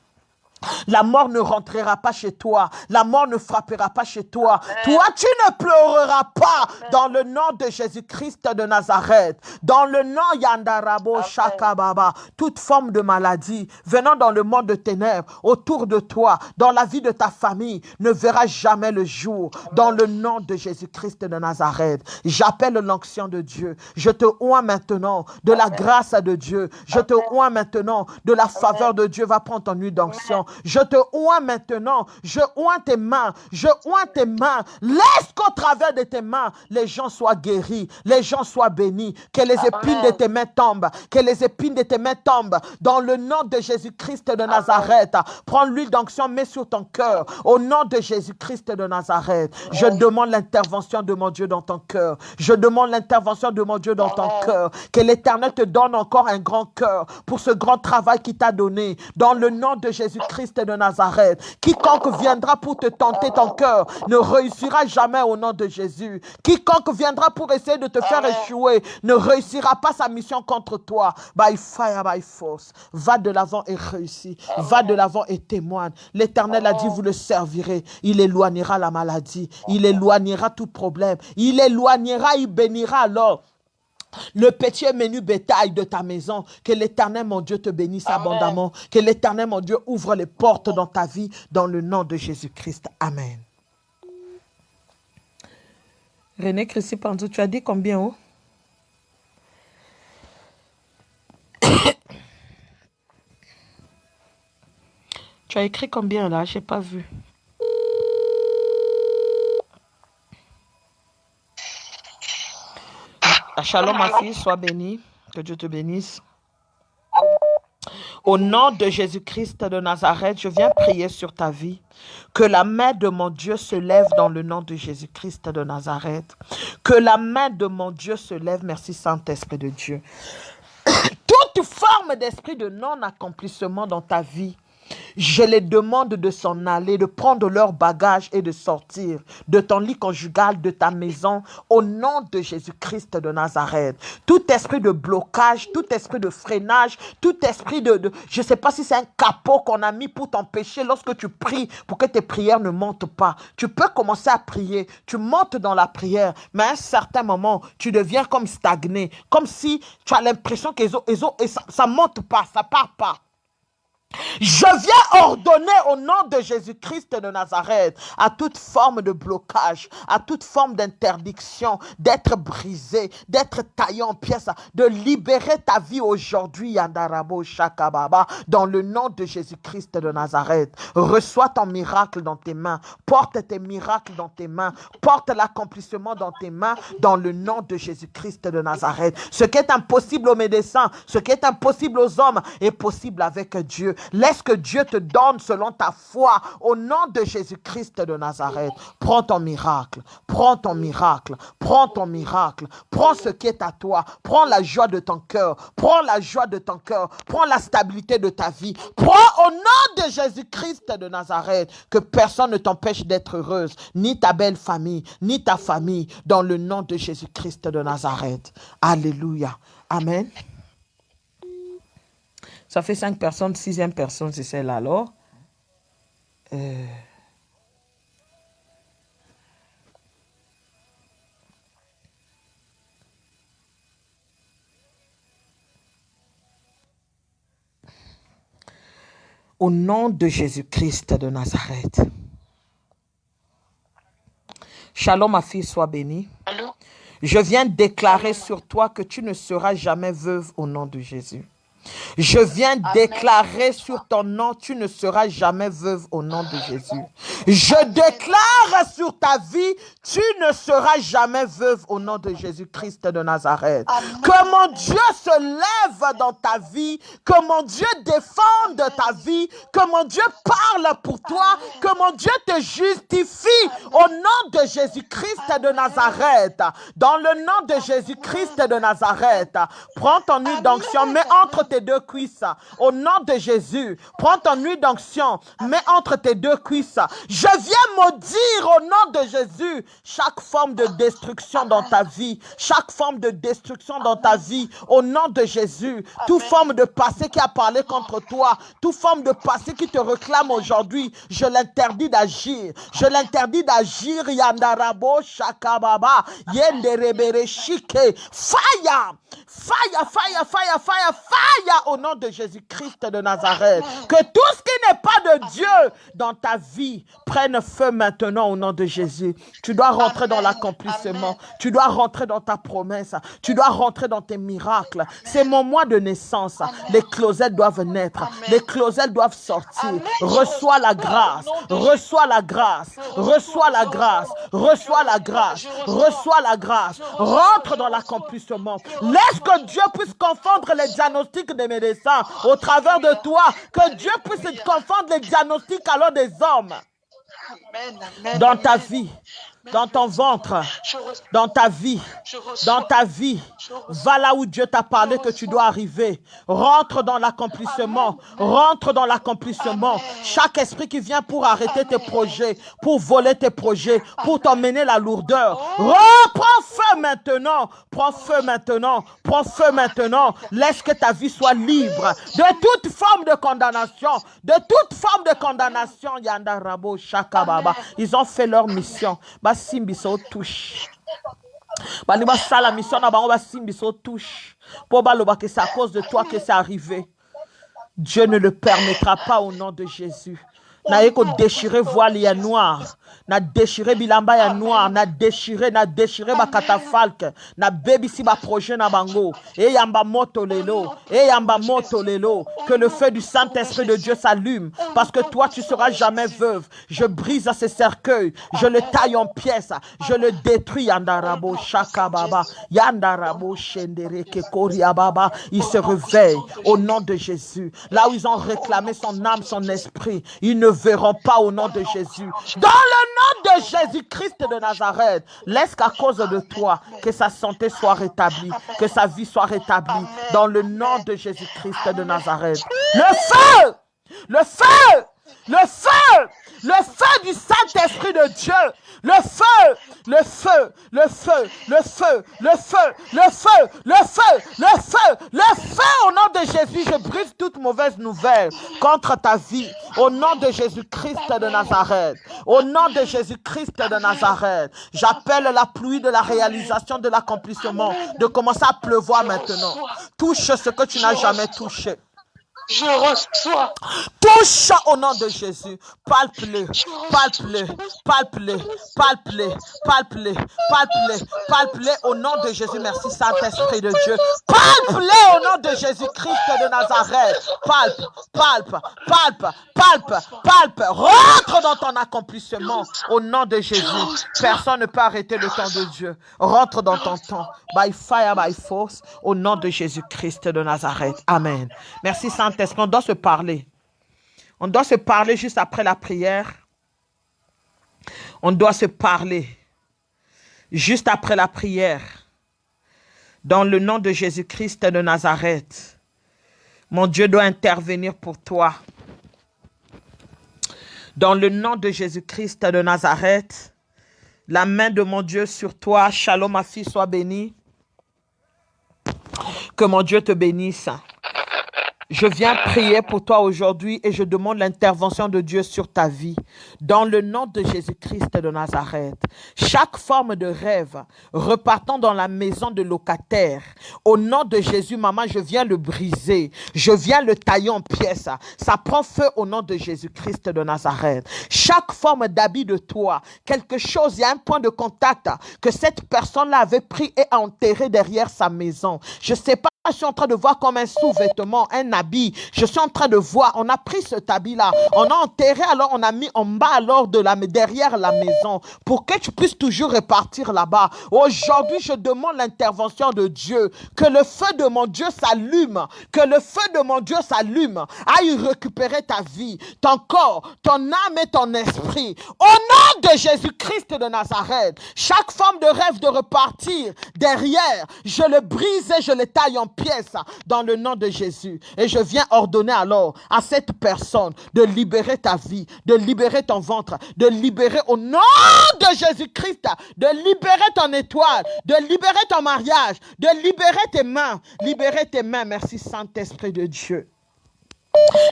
La mort ne rentrera pas chez toi. La mort ne frappera pas chez toi. Toi, tu ne pleureras pas dans le nom de Jésus-Christ de Nazareth. Dans le nom Yandarabo Shakababa. Toute forme de maladie venant dans le monde de ténèbres autour de toi, dans la vie de ta famille, ne verra jamais le jour. Dans le nom de Jésus-Christ de Nazareth, j'appelle l'onction de Dieu. Je te oins maintenant de la grâce de Dieu. Je te oins maintenant de la faveur de Dieu. Va prendre ton huile d'onction. Je te oins maintenant. Je oins tes mains. Je oins tes mains. Laisse qu'au travers de tes mains, les gens soient guéris. Les gens soient bénis. Que les épines de tes mains tombent. Que les épines de tes mains tombent. Dans le nom de Jésus-Christ de Nazareth. Prends l'huile d'onction, mets sur ton cœur. Au nom de Jésus-Christ de Nazareth. Je demande l'intervention de mon Dieu dans ton cœur. Je demande l'intervention de mon Dieu dans ton cœur. Que l'Éternel te donne encore un grand cœur pour ce grand travail qu'il t'a donné. Dans le nom de Jésus-Christ de Nazareth. Quiconque viendra pour te tenter ton cœur ne réussira jamais au nom de Jésus. Quiconque viendra pour essayer de te faire échouer ne réussira pas sa mission contre toi. By fire, by force. Va de l'avant et réussis. Va de l'avant et témoigne. L'Éternel a dit, vous le servirez. Il éloignera la maladie. Il éloignera tout problème. Il éloignera, il bénira alors le petit et menu bétail de ta maison. Que l'Éternel, mon Dieu, te bénisse abondamment. Que l'Éternel, mon Dieu, ouvre les portes dans ta vie, dans le nom de Jésus-Christ. Amen. René Christy Panzou, tu as dit combien haut? Tu as écrit combien là? Je n'ai pas vu. Shalom ma fille, sois bénie, que Dieu te bénisse. Au nom de Jésus-Christ de Nazareth, je viens prier sur ta vie. Que la main de mon Dieu se lève dans le nom de Jésus-Christ de Nazareth. Que la main de mon Dieu se lève, merci Saint-Esprit de Dieu. Tout toute forme d'esprit de non-accomplissement dans ta vie, je les demande de s'en aller, de prendre leur bagage et de sortir de ton lit conjugal, de ta maison, au nom de Jésus-Christ de Nazareth. Tout esprit de blocage, tout esprit de freinage, tout esprit je ne sais pas si c'est un capot qu'on a mis pour t'empêcher lorsque tu pries, pour que tes prières ne montent pas. Tu peux commencer à prier, tu montes dans la prière, mais à un certain moment, tu deviens comme stagné, comme si tu as l'impression que ça ne monte pas, ça ne part pas. Je viens ordonner au nom de Jésus-Christ de Nazareth à toute forme de blocage, à toute forme d'interdiction, d'être brisé, d'être taillé en pièces, de libérer ta vie aujourd'hui, Yandarabo Shakababa, dans le nom de Jésus-Christ de Nazareth. Reçois ton miracle dans tes mains, porte tes miracles dans tes mains, porte l'accomplissement dans tes mains, dans le nom de Jésus-Christ de Nazareth. Ce qui est impossible aux médecins, ce qui est impossible aux hommes, est possible avec Dieu. Laisse que Dieu te donne selon ta foi au nom de Jésus-Christ de Nazareth. Prends ton miracle, prends ton miracle, prends ton miracle, prends ce qui est à toi, prends la joie de ton cœur, prends la joie de ton cœur, prends la stabilité de ta vie. Prends au nom de Jésus-Christ de Nazareth que personne ne t'empêche d'être heureuse, ni ta belle famille, ni ta famille, dans le nom de Jésus-Christ de Nazareth. Alléluia. Amen. Ça fait 5 personnes, 6e personne, c'est celle-là alors. Au nom de Jésus-Christ de Nazareth. Shalom, ma fille, sois bénie. Allô? Je viens déclarer sur toi que tu ne seras jamais veuve au nom de Jésus. Je viens déclarer sur ton nom, tu ne seras jamais veuve au nom de Jésus. Je déclare sur ta vie, tu ne seras jamais veuve au nom de Jésus-Christ de Nazareth. Que mon Dieu se lève dans ta vie, que mon Dieu défende ta vie, que mon Dieu parle pour toi, que mon Dieu te justifie au nom de Jésus-Christ de Nazareth. Dans le nom de Jésus-Christ de Nazareth, prends ton huile d'onction, mets entre tes deux cuisses, au nom de Jésus. Prends ton huile d'onction, mets entre tes deux cuisses. Je viens maudire au nom de Jésus chaque forme de destruction dans ta vie, chaque forme de destruction dans ta vie, au nom de Jésus. Toute forme de passé qui a parlé contre toi, toute forme de passé qui te réclame aujourd'hui, je l'interdis d'agir. Je l'interdis d'agir. Yandarabo Shakababa, Yenderebere Shike. Fire! Fire, fire, fire, fire, fire au nom de Jésus-Christ de Nazareth. Que tout ce qui n'est pas de Dieu dans ta vie prenne feu maintenant au nom de Jésus. Tu dois rentrer dans l'accomplissement. Tu dois rentrer dans ta promesse. Tu dois rentrer dans tes miracles. C'est mon mois de naissance. Les closettes doivent naître. Les closettes doivent sortir. Reçois la grâce. Reçois la grâce. Reçois la grâce. Reçois la grâce. Reçois la grâce. Rentre dans l'accomplissement. Laisse que Dieu puisse confondre les diagnostics des médecins au travers de toi. Que Dieu puisse confondre les diagnostics alors des hommes. Dans ta vie, dans ton ventre, dans ta vie, dans ta vie. Va là où Dieu t'a parlé que tu dois arriver. Rentre dans l'accomplissement. Rentre dans l'accomplissement. Chaque esprit qui vient pour arrêter tes projets, pour voler tes projets, pour t'emmener la lourdeur. Prends feu maintenant. Prends feu maintenant. Prends feu maintenant. Laisse que ta vie soit libre de toute forme de condamnation. De toute forme de condamnation. Yanda Rabo Shakababa. Ils ont fait leur mission. Simbiso touche. Baliba sala mission na bango ba simbiso touche. Pour baloba que c'est à cause de toi que c'est arrivé. Dieu ne le permettra pas au nom de Jésus. Na yeko déchirer voile ya noir. Na déchirer bilamba ya noir. Na déchirer ba katafalque. Na baby si ba projet na bango. Et yamba moto lelo. Et yamba moto lelo. Que le feu du Saint-Esprit de Dieu s'allume. Parce que toi tu seras jamais veuve. Je brise ces cercueils. Je le taille en pièces. Je le détruis. Yandarabo Shakababa. Yandarabo Shendere Kekoria Baba. Il se réveille au nom de Jésus. là où ils ont réclamé son âme, son esprit, ils ne verront pas au nom de Jésus. Dans le nom de Jésus-Christ de Nazareth, laisse qu'à cause de toi, que sa santé soit rétablie, que sa vie soit rétablie. Dans le nom de Jésus-Christ de Nazareth. Le feu! Le feu! Le feu! Le feu du Saint-Esprit de Dieu! Le feu! Le feu! Le feu! Le feu! Le feu! Le feu! Le feu! Le feu! Le feu! Au nom de Jésus, je brise toute mauvaise nouvelle contre ta vie. Au nom de Jésus-Christ de Nazareth. Au nom de Jésus-Christ de Nazareth. J'appelle la pluie de la réalisation de l'accomplissement de commencer à pleuvoir maintenant. Touche ce que tu n'as jamais touché. Je reçois. Touche au nom de Jésus. Palpe-le, palpe-le, palpe-le, palpe-le, palpe-le, palpe-le, palpe-le au nom de Jésus. Merci Saint-Esprit de Dieu. Palpe-le au nom de Jésus-Christ de Nazareth. Palpe, palpe, palpe, palpe, palpe. Rentre dans ton accomplissement au nom de Jésus. Personne ne peut arrêter le temps de Dieu. Rentre dans ton temps. By fire, by force. Au nom de Jésus-Christ de Nazareth. Amen. Merci Saint-Esprit. On doit se parler. On doit se parler juste après la prière. On doit se parler juste après la prière. Dans le nom de Jésus-Christ de Nazareth. Mon Dieu doit intervenir pour toi. Dans le nom de Jésus-Christ de Nazareth. La main de mon Dieu sur toi. Shalom, ma fille, sois bénie. Que mon Dieu te bénisse. Je viens prier pour toi aujourd'hui et je demande l'intervention de Dieu sur ta vie. Dans le nom de Jésus-Christ de Nazareth, chaque forme de rêve repartant dans la maison de locataire, au nom de Jésus, maman, je viens le briser. Je viens le tailler en pièces. Ça prend feu au nom de Jésus-Christ de Nazareth. Chaque forme d'habit de toi, quelque chose, il y a un point de contact que cette personne-là avait pris et enterré derrière sa maison. Je ne sais pas. Je suis en train de voir comme un sous-vêtement, un habit. Je suis en train de voir, on a pris cet habit-là, on a enterré, alors on a mis en bas alors derrière la maison pour que tu puisses toujours repartir là-bas. Aujourd'hui, je demande l'intervention de Dieu, que le feu de mon Dieu s'allume, que le feu de mon Dieu s'allume, aille récupérer ta vie, ton corps, ton âme et ton esprit. Au nom de Jésus-Christ de Nazareth, chaque forme de rêve de repartir derrière, je le brise et je le taille en pièces dans le nom de Jésus. Et je viens ordonner alors à cette personne de libérer ta vie, de libérer ton ventre, de libérer au nom de Jésus-Christ, de libérer ton étoile, de libérer ton mariage, de libérer tes mains. Libérer tes mains, merci Saint-Esprit de Dieu.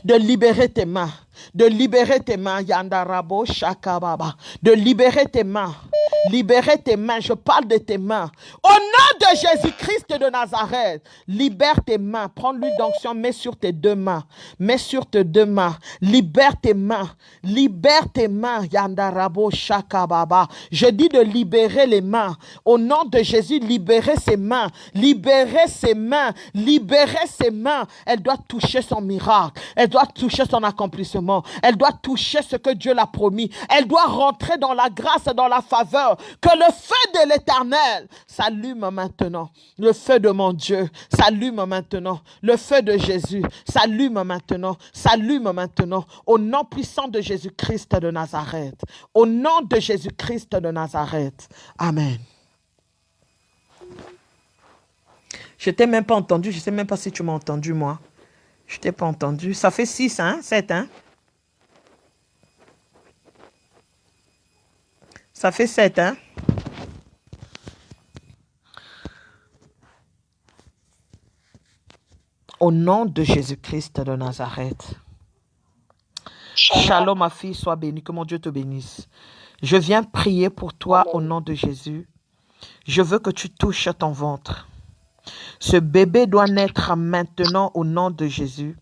De libérer tes mains, de libérer tes mains, Yandarabo Shakababa, de libérer tes mains, je parle de tes mains. Au nom de Jésus-Christ de Nazareth, libère tes mains, prends l'huile d'onction, mets sur tes deux mains, libère tes mains, Yandarabo Shakababa. Je dis de libérer les mains, au nom de Jésus, libérer ses mains, elle doit toucher son miracle. Elle doit toucher son accomplissement. Elle doit toucher ce que Dieu l'a promis. Elle doit rentrer dans la grâce et dans la faveur. Que le feu de l'Éternel s'allume maintenant. Le feu de mon Dieu s'allume maintenant. Le feu de Jésus s'allume maintenant. S'allume maintenant. Au nom puissant de Jésus-Christ de Nazareth. Au nom de Jésus-Christ de Nazareth. Amen. Je t'ai même pas entendu. Je ne sais même pas si tu m'as entendu, moi. Je t'ai pas entendu. Ça fait 6, hein? 7, hein? Ça fait 7, hein? Au nom de Jésus-Christ de Nazareth. Shalom, ma fille, sois bénie. Que mon Dieu te bénisse. Je viens prier pour toi au nom de Jésus. Je veux que tu touches ton ventre. Ce bébé doit naître maintenant au nom de Jésus.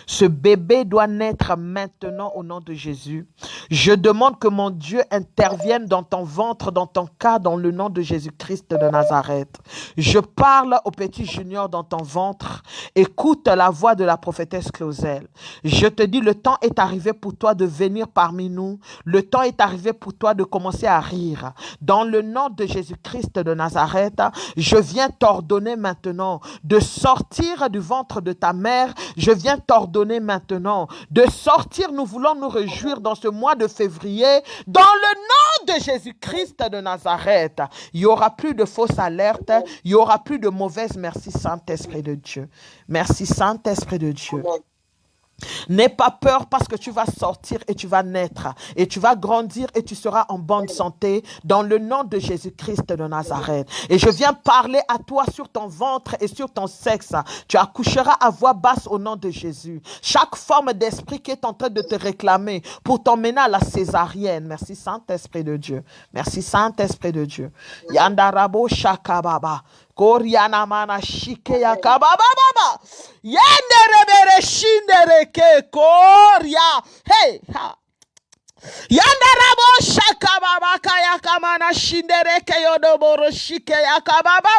Ce bébé doit naître maintenant au nom de Jésus. Je demande que mon Dieu intervienne dans ton ventre, dans ton cas, dans le nom de Jésus-Christ de Nazareth. Je parle au petit junior dans ton ventre. Écoute la voix de la prophétesse Clausel. Je te dis, le temps est arrivé pour toi de venir parmi nous. Le temps est arrivé pour toi de commencer à rire. Dans le nom de Jésus-Christ de Nazareth, je viens t'ordonner maintenant de sortir du ventre de ta mère. Je viens t'ordonner maintenant de sortir. Nous voulons nous réjouir dans ce mois de février. Dans le nom de Jésus-Christ de Nazareth, il n'y aura plus de fausses alertes. Il n'y aura plus de mauvaises. Merci Saint-Esprit de Dieu. Merci Saint-Esprit de Dieu. N'aie pas peur parce que tu vas sortir et tu vas naître et tu vas grandir et tu seras en bonne santé dans le nom de Jésus-Christ de Nazareth. Et je viens parler à toi sur ton ventre et sur ton sexe. Tu accoucheras à voix basse au nom de Jésus. Chaque forme d'esprit qui est en train de te réclamer pour t'emmener à la césarienne. Merci Saint-Esprit de Dieu. Merci Saint-Esprit de Dieu. Yandarabo shakababa. Koriana mana shike ya kababa. Yenderebere shindereke koria. Hey ha. Yandarabo shakababa kaya kamana shindereke yodoboro shike ya kababa.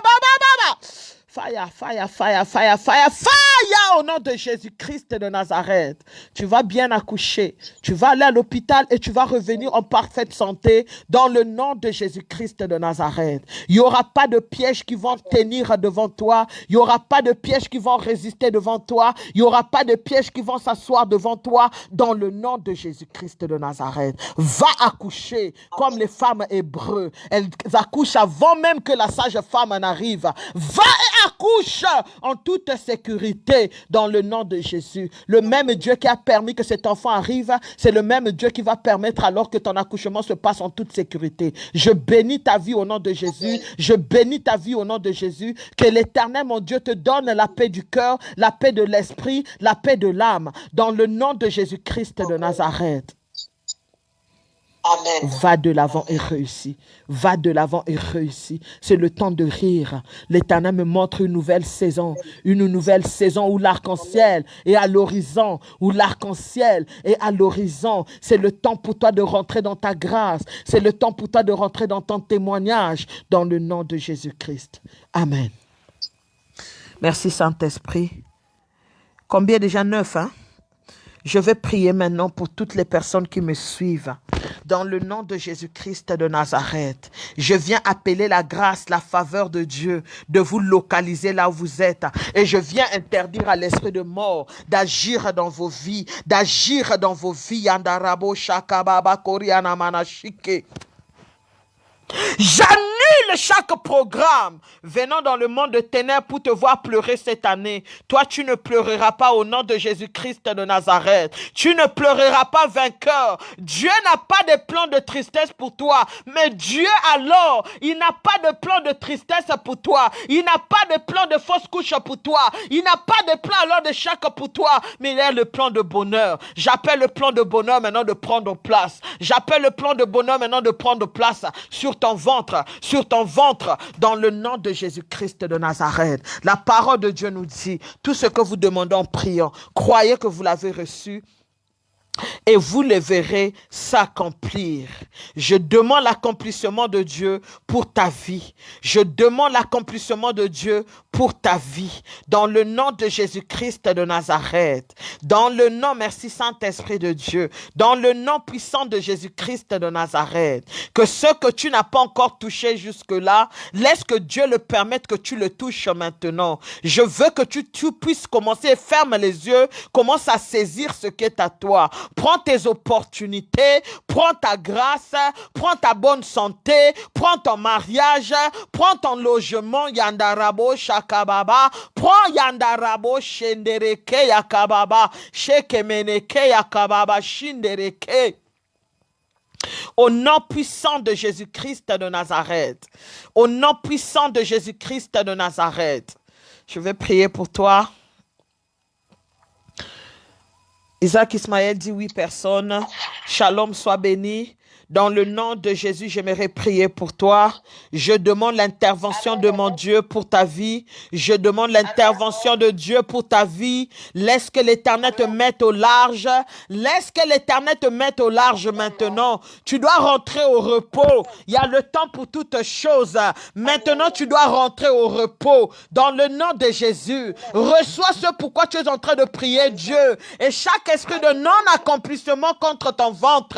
Fire, fire, fire, fire, fire, fire au nom de Jésus-Christ de Nazareth. Tu vas bien accoucher. Tu vas aller à l'hôpital et tu vas revenir en parfaite santé dans le nom de Jésus-Christ de Nazareth. Il n'y aura pas de pièges qui vont tenir devant toi. Il n'y aura pas de pièges qui vont résister devant toi. Il n'y aura pas de pièges qui vont s'asseoir devant toi dans le nom de Jésus-Christ de Nazareth. Va accoucher comme les femmes hébreux. Elles accouchent avant même que la sage femme n'arrive. Va et accouche en toute sécurité dans le nom de Jésus. Le même Dieu qui a permis que cet enfant arrive, c'est le même Dieu qui va permettre alors que ton accouchement se passe en toute sécurité. Je bénis ta vie au nom de Jésus. Je bénis ta vie au nom de Jésus. Que l'Éternel, mon Dieu, te donne la paix du cœur, la paix de l'esprit, la paix de l'âme dans le nom de Jésus-Christ de Nazareth. Amen. Va de l'avant et réussis. Va de l'avant et réussis. C'est le temps de rire. L'Éternel me montre une nouvelle saison où l'arc-en-ciel est à l'horizon, où l'arc-en-ciel est à l'horizon. C'est le temps pour toi de rentrer dans ta grâce. C'est le temps pour toi de rentrer dans ton témoignage dans le nom de Jésus-Christ. Amen. Merci Saint-Esprit. Combien déjà 9, hein? Je vais prier maintenant pour toutes les personnes qui me suivent. Dans le nom de Jésus-Christ de Nazareth, je viens appeler la grâce, la faveur de Dieu de vous localiser là où vous êtes. Et je viens interdire à l'esprit de mort d'agir dans vos vies, d'agir dans vos vies. Yandarabo shakababa koriana manashike. J'annule chaque programme venant dans le monde de ténèbres pour te voir pleurer cette année. Toi, tu ne pleureras pas au nom de Jésus-Christ de Nazareth. Tu ne pleureras pas vainqueur. Dieu n'a pas de plan de tristesse pour toi. Mais Dieu alors, il n'a pas de plan de tristesse pour toi. Il n'a pas de plan de fausse couche pour toi. Il n'a pas de plan alors de chèque pour toi. Mais il a le plan de bonheur. J'appelle le plan de bonheur maintenant de prendre place. J'appelle le plan de bonheur maintenant de prendre place sur ton ventre, dans le nom de Jésus-Christ de Nazareth. La parole de Dieu nous dit, tout ce que vous demandez en priant, croyez que vous l'avez reçu et vous le verrez s'accomplir. Je demande l'accomplissement de Dieu pour ta vie. Je demande l'accomplissement de Dieu pour ta vie. Dans le nom de Jésus-Christ de Nazareth. Dans le nom, merci Saint-Esprit de Dieu. Dans le nom puissant de Jésus-Christ de Nazareth. Que ce que tu n'as pas encore touché jusque-là, laisse que Dieu le permette que tu le touches maintenant. Je veux que tu puisses commencer, ferme les yeux, commence à saisir ce qui est à toi. Prends tes opportunités, prends ta grâce, prends ta bonne santé, prends ton mariage, prends ton logement, yandarabo shakababa, prends yandarabo shendereke yakababa, shekemeneke yakababa shindereke. Au nom puissant de Jésus-Christ de Nazareth, au nom puissant de Jésus-Christ de Nazareth, je vais prier pour toi. Isaac Ismaël dit oui personne. Shalom, sois béni. Dans le nom de Jésus, j'aimerais prier pour toi. Je demande l'intervention de mon Dieu pour ta vie. Je demande l'intervention de Dieu pour ta vie. Laisse que l'Éternel te mette au large. Laisse que l'Éternel te mette au large maintenant. Tu dois rentrer au repos. Il y a le temps pour toutes choses. Maintenant, tu dois rentrer au repos. Dans le nom de Jésus, reçois ce pourquoi tu es en train de prier Dieu. Et chaque esprit de non-accomplissement contre ton ventre,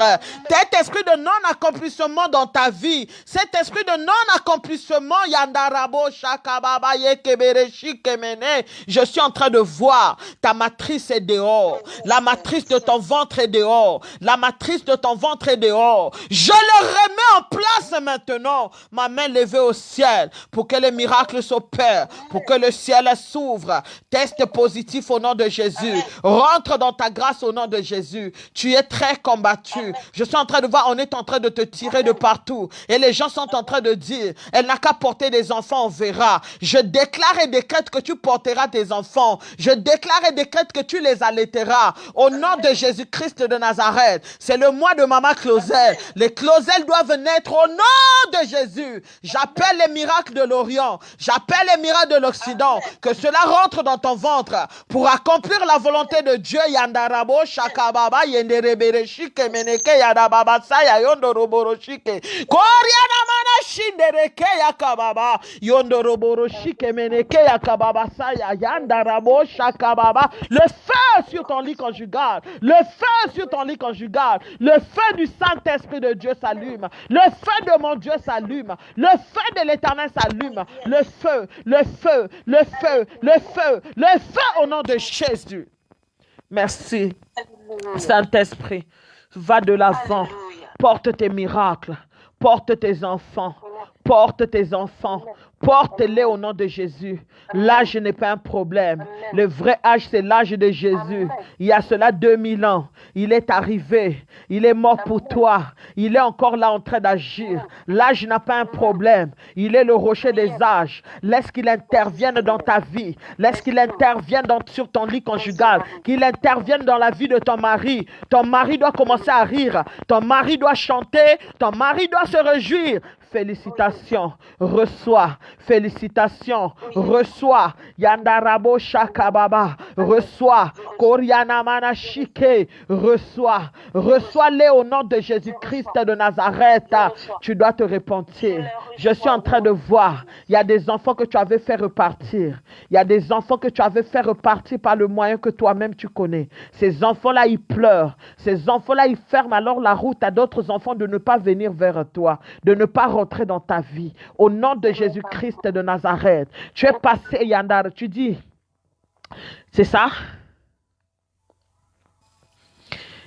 cet esprit de non-accomplissement dans ta vie, cet esprit de non-accomplissement, Yandarabo, Shakababa, Yekebereshi, Kemene, je suis en train de voir, ta matrice est dehors, la matrice de ton ventre est dehors, la matrice de ton ventre est dehors. Je le remets en place maintenant, ma main levée au ciel, pour que les miracles s'opèrent, pour que le ciel s'ouvre. Test positif au nom de Jésus. Rentre dans ta grâce au nom de Jésus. Tu es très combattu. Je suis en train de voir, on est en train de te tirer de partout. Et les gens sont en train de dire, elle n'a qu'à porter des enfants, on verra. Je déclare et décrète que tu porteras tes enfants. Je déclare et décrète que tu les allaiteras. Au nom de Jésus-Christ de Nazareth. C'est le mois de Maman Clausel. Les Clausel doivent naître au nom de Jésus. J'appelle les miracles de l'Orient. J'appelle les miracles de l'Occident. Que cela rentre dans ton ventre pour accomplir la volonté de Dieu. Yandarabo, Shakababa, Yenderebereshike, Meneke, Yadababa, Saya, Yondoroboroshike. Koriana mana shindereke yakababa. Yondoroboroshike, Meneke, Yakababa, Saya, Yandarabo, Shakababa. Le feu sur ton lit conjugal. Le feu sur ton lit conjugal. Le feu du Saint-Esprit de Dieu s'allume. Le feu de mon Dieu s'allume. Le feu de l'Éternel s'allume. Le feu, le feu, le feu, le feu, le feu au nom de Jésus. Merci, Saint-Esprit. Va de l'avant. Porte tes miracles. Porte tes enfants. Porte tes enfants. Porte-les au nom de Jésus. L'âge n'est pas un problème. Le vrai âge, c'est l'âge de Jésus. Il y a cela 2000 ans. Il est arrivé. Il est mort pour toi. Il est encore là en train d'agir. L'âge n'a pas un problème. Il est le rocher des âges. Laisse qu'il intervienne dans ta vie. Laisse qu'il intervienne sur ton lit conjugal. Qu'il intervienne dans la vie de ton mari. Ton mari doit commencer à rire. Ton mari doit chanter. Ton mari doit se réjouir. Félicitations, reçois. Félicitations, reçois. Yandarabo Shakababa, reçois. Koriana Manashike, reçois. Reçois-les au nom de Jésus-Christ de Nazareth. Tu dois te repentir. Je suis en train de voir. Il y a des enfants que tu avais fait repartir. Il y a des enfants que tu avais fait repartir par le moyen que toi-même tu connais. Ces enfants-là, ils pleurent. Ces enfants-là, ils ferment alors la route à d'autres enfants de ne pas venir vers toi, de ne pas rentrer dans ta vie. Au nom de Jésus-Christ de Nazareth. Tu es passé, Yandar. Tu dis, c'est ça?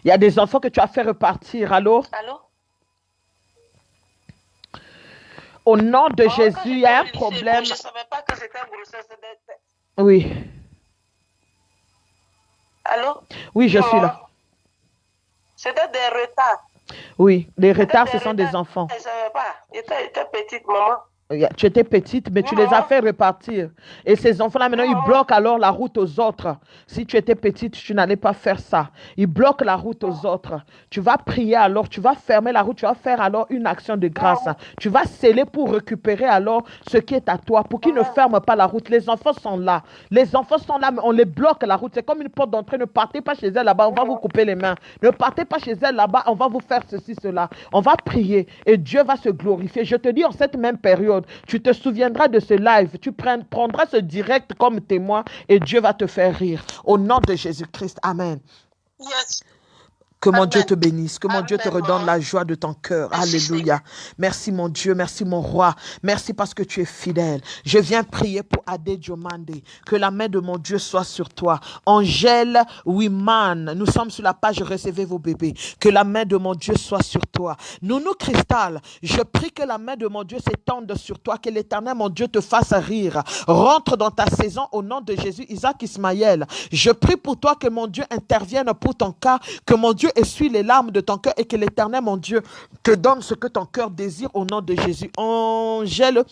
Il y a des enfants que tu as fait repartir. Allô? Allô? Au nom de Jésus, il y a un problème. Je ne savais pas que c'était une grossesse. Oui. Allô? Oui, je suis là. C'était des retards. Oui, les retards, ce sont des enfants. Je ne savais pas. J'étais petite, maman. Tu étais petite, mais tu les as fait repartir. Et ces enfants-là, maintenant, ils bloquent alors la route aux autres. Si tu étais petite, tu n'allais pas faire ça. Ils bloquent la route aux autres. Tu vas prier alors, tu vas fermer la route, tu vas faire alors une action de grâce. Tu vas sceller pour récupérer alors ce qui est à toi, pour qu'ils ne ferment pas la route. Les enfants sont là. Les enfants sont là, mais on les bloque la route. C'est comme une porte d'entrée. Ne partez pas chez elle là-bas, on va vous couper les mains. Ne partez pas chez elle là-bas, on va vous faire ceci, cela. On va prier et Dieu va se glorifier. Je te dis, en cette même période, tu te souviendras de ce live, tu prendras ce direct comme témoin et Dieu va te faire rire. Au nom de Jésus-Christ, Amen. Yes. Que mon Amen. Dieu te bénisse, que mon Amen. Dieu te redonne la joie de ton cœur. Alléluia. Merci mon Dieu, merci mon roi. Merci parce que tu es fidèle. Je viens prier pour Adé Diomande. Que la main de mon Dieu soit sur toi. Angèle Wiman, nous sommes sur la page Recevez vos bébés. Que la main de mon Dieu soit sur toi. Nounou Cristal, je prie que la main de mon Dieu s'étende sur toi. Que l'Éternel, mon Dieu, te fasse rire. Rentre dans ta saison au nom de Jésus. Isaac Ismaël, je prie pour toi que mon Dieu intervienne pour ton cas. Que mon Dieu essuie les larmes de ton cœur et que l'Éternel, mon Dieu, te donne ce que ton cœur désire au nom de Jésus. Angèle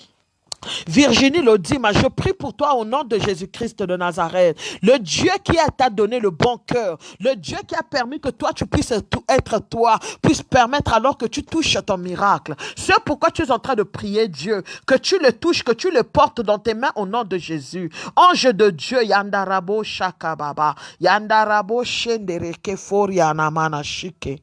Virginie Lodima, je prie pour toi au nom de Jésus-Christ de Nazareth. Le Dieu qui t'a donné le bon cœur, le Dieu qui a permis que toi, tu puisses être toi, puisse permettre alors que tu touches ton miracle. C'est pourquoi tu es en train de prier Dieu, que tu le touches, que tu le portes dans tes mains au nom de Jésus. Ange de Dieu, Yandarabo Shakababa, Yandarabo Shendereke Forianamana Shike.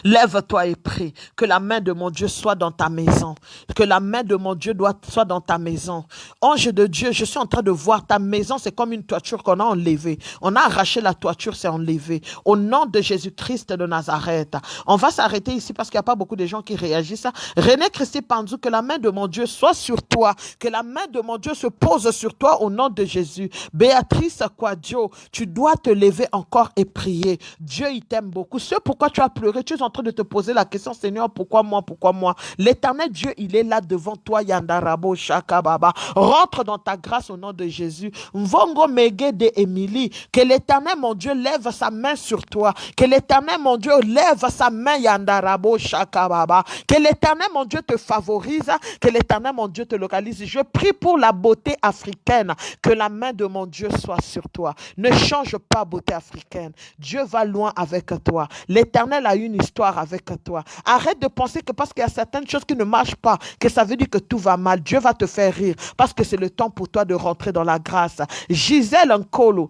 Lève-toi et prie que la main de mon Dieu soit dans ta maison. Que la main de mon Dieu soit dans ta maison. Ange de Dieu, je suis en train de voir ta maison, c'est comme une toiture qu'on a enlevée. On a arraché la toiture, c'est enlevé. Au nom de Jésus-Christ de Nazareth. On va s'arrêter ici parce qu'il n'y a pas beaucoup de gens qui réagissent. René Christy Panzou, que la main de mon Dieu soit sur toi. Que la main de mon Dieu se pose sur toi au nom de Jésus. Béatrice Quadio, tu dois te lever encore et prier. Dieu, il t'aime beaucoup. C'est pourquoi tu as pleuré. Tu es en train de te poser la question, Seigneur, pourquoi moi, pourquoi moi? L'éternel Dieu, il est là devant toi, Yandarabo Shakababa. Rentre dans ta grâce au nom de Jésus. Mvongo Mege de Émilie, que l'éternel, mon Dieu, lève sa main sur toi. Que l'éternel, mon Dieu, lève sa main, Yandarabo Shakababa. Que l'éternel, mon Dieu, te favorise. Que l'éternel, mon Dieu, te localise. Je prie pour la beauté africaine. Que la main de mon Dieu soit sur toi. Ne change pas, beauté africaine. Dieu va loin avec toi. L'éternel a une histoire avec toi. Arrête de penser que parce qu'il y a certaines choses qui ne marchent pas, que ça veut dire que tout va mal. Dieu va te faire rire parce que c'est le temps pour toi de rentrer dans la grâce. Gisèle Nkolo,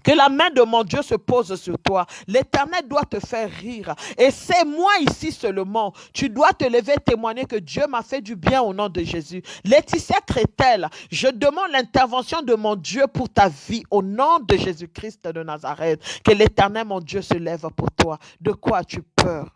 que la main de mon Dieu se pose sur toi. L'Éternel doit te faire rire. Et c'est moi ici seulement. Tu dois te lever et témoigner que Dieu m'a fait du bien au nom de Jésus. Laetitia Crétel, je demande l'intervention de mon Dieu pour ta vie au nom de Jésus-Christ de Nazareth. Que l'Éternel, mon Dieu, se lève pour toi. De quoi as-tu peur?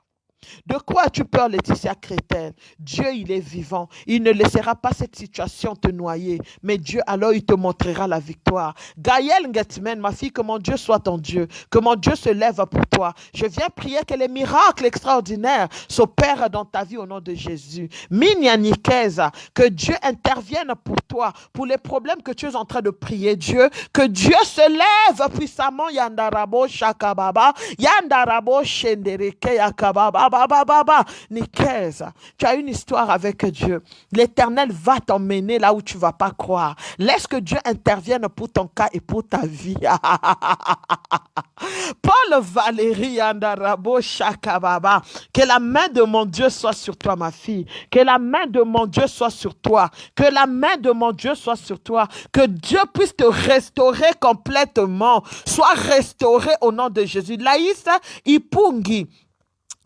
De quoi as-tu peur, Laetitia Crétel? Dieu, il est vivant. Il ne laissera pas cette situation te noyer. Mais Dieu, alors, il te montrera la victoire. Gaëlle Ngetmen, ma fille, que mon Dieu soit ton Dieu. Que mon Dieu se lève pour toi. Je viens prier que les miracles extraordinaires s'opèrent dans ta vie au nom de Jésus. Minya Nikeza, que Dieu intervienne pour toi, pour les problèmes que tu es en train de prier, Dieu. Que Dieu se lève puissamment. Yandarabo Shakababa, Yandarabo Shendereke Yakababa. Nikeza, tu as une histoire avec Dieu. L'Éternel va t'emmener là où tu ne vas pas croire. Laisse que Dieu intervienne pour ton cas et pour ta vie. Paul Valérie Andarabo Shakababa. Que la main de mon Dieu soit sur toi, ma fille. Que la main de mon Dieu soit sur toi. Que la main de mon Dieu soit sur toi. Que Dieu puisse te restaurer complètement. Sois restauré au nom de Jésus. Laïs Ipungi.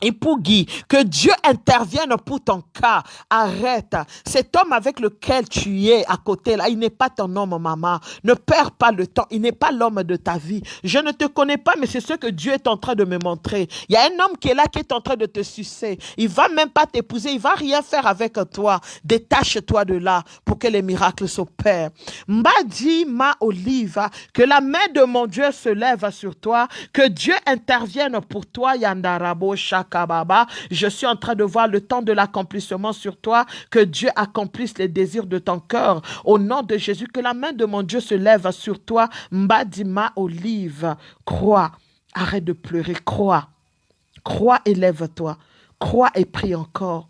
Ipougi, que Dieu intervienne pour ton cas. Arrête. Cet homme avec lequel tu es à côté, là, il n'est pas ton homme, maman. Ne perds pas le temps. Il n'est pas l'homme de ta vie. Je ne te connais pas, mais c'est ce que Dieu est en train de me montrer. Il y a un homme qui est là, qui est en train de te sucer. Il va même pas t'épouser. Il va rien faire avec toi. Détache-toi de là pour que les miracles s'opèrent. Mbadi ma Olive, que la main de mon Dieu se lève sur toi. Que Dieu intervienne pour toi, Yandarabo Shaka. Je suis en train de voir le temps de l'accomplissement sur toi, que Dieu accomplisse les désirs de ton cœur. Au nom de Jésus, que la main de mon Dieu se lève sur toi. Mbadima Olive, crois, arrête de pleurer, crois. Crois et lève-toi. Crois et prie encore.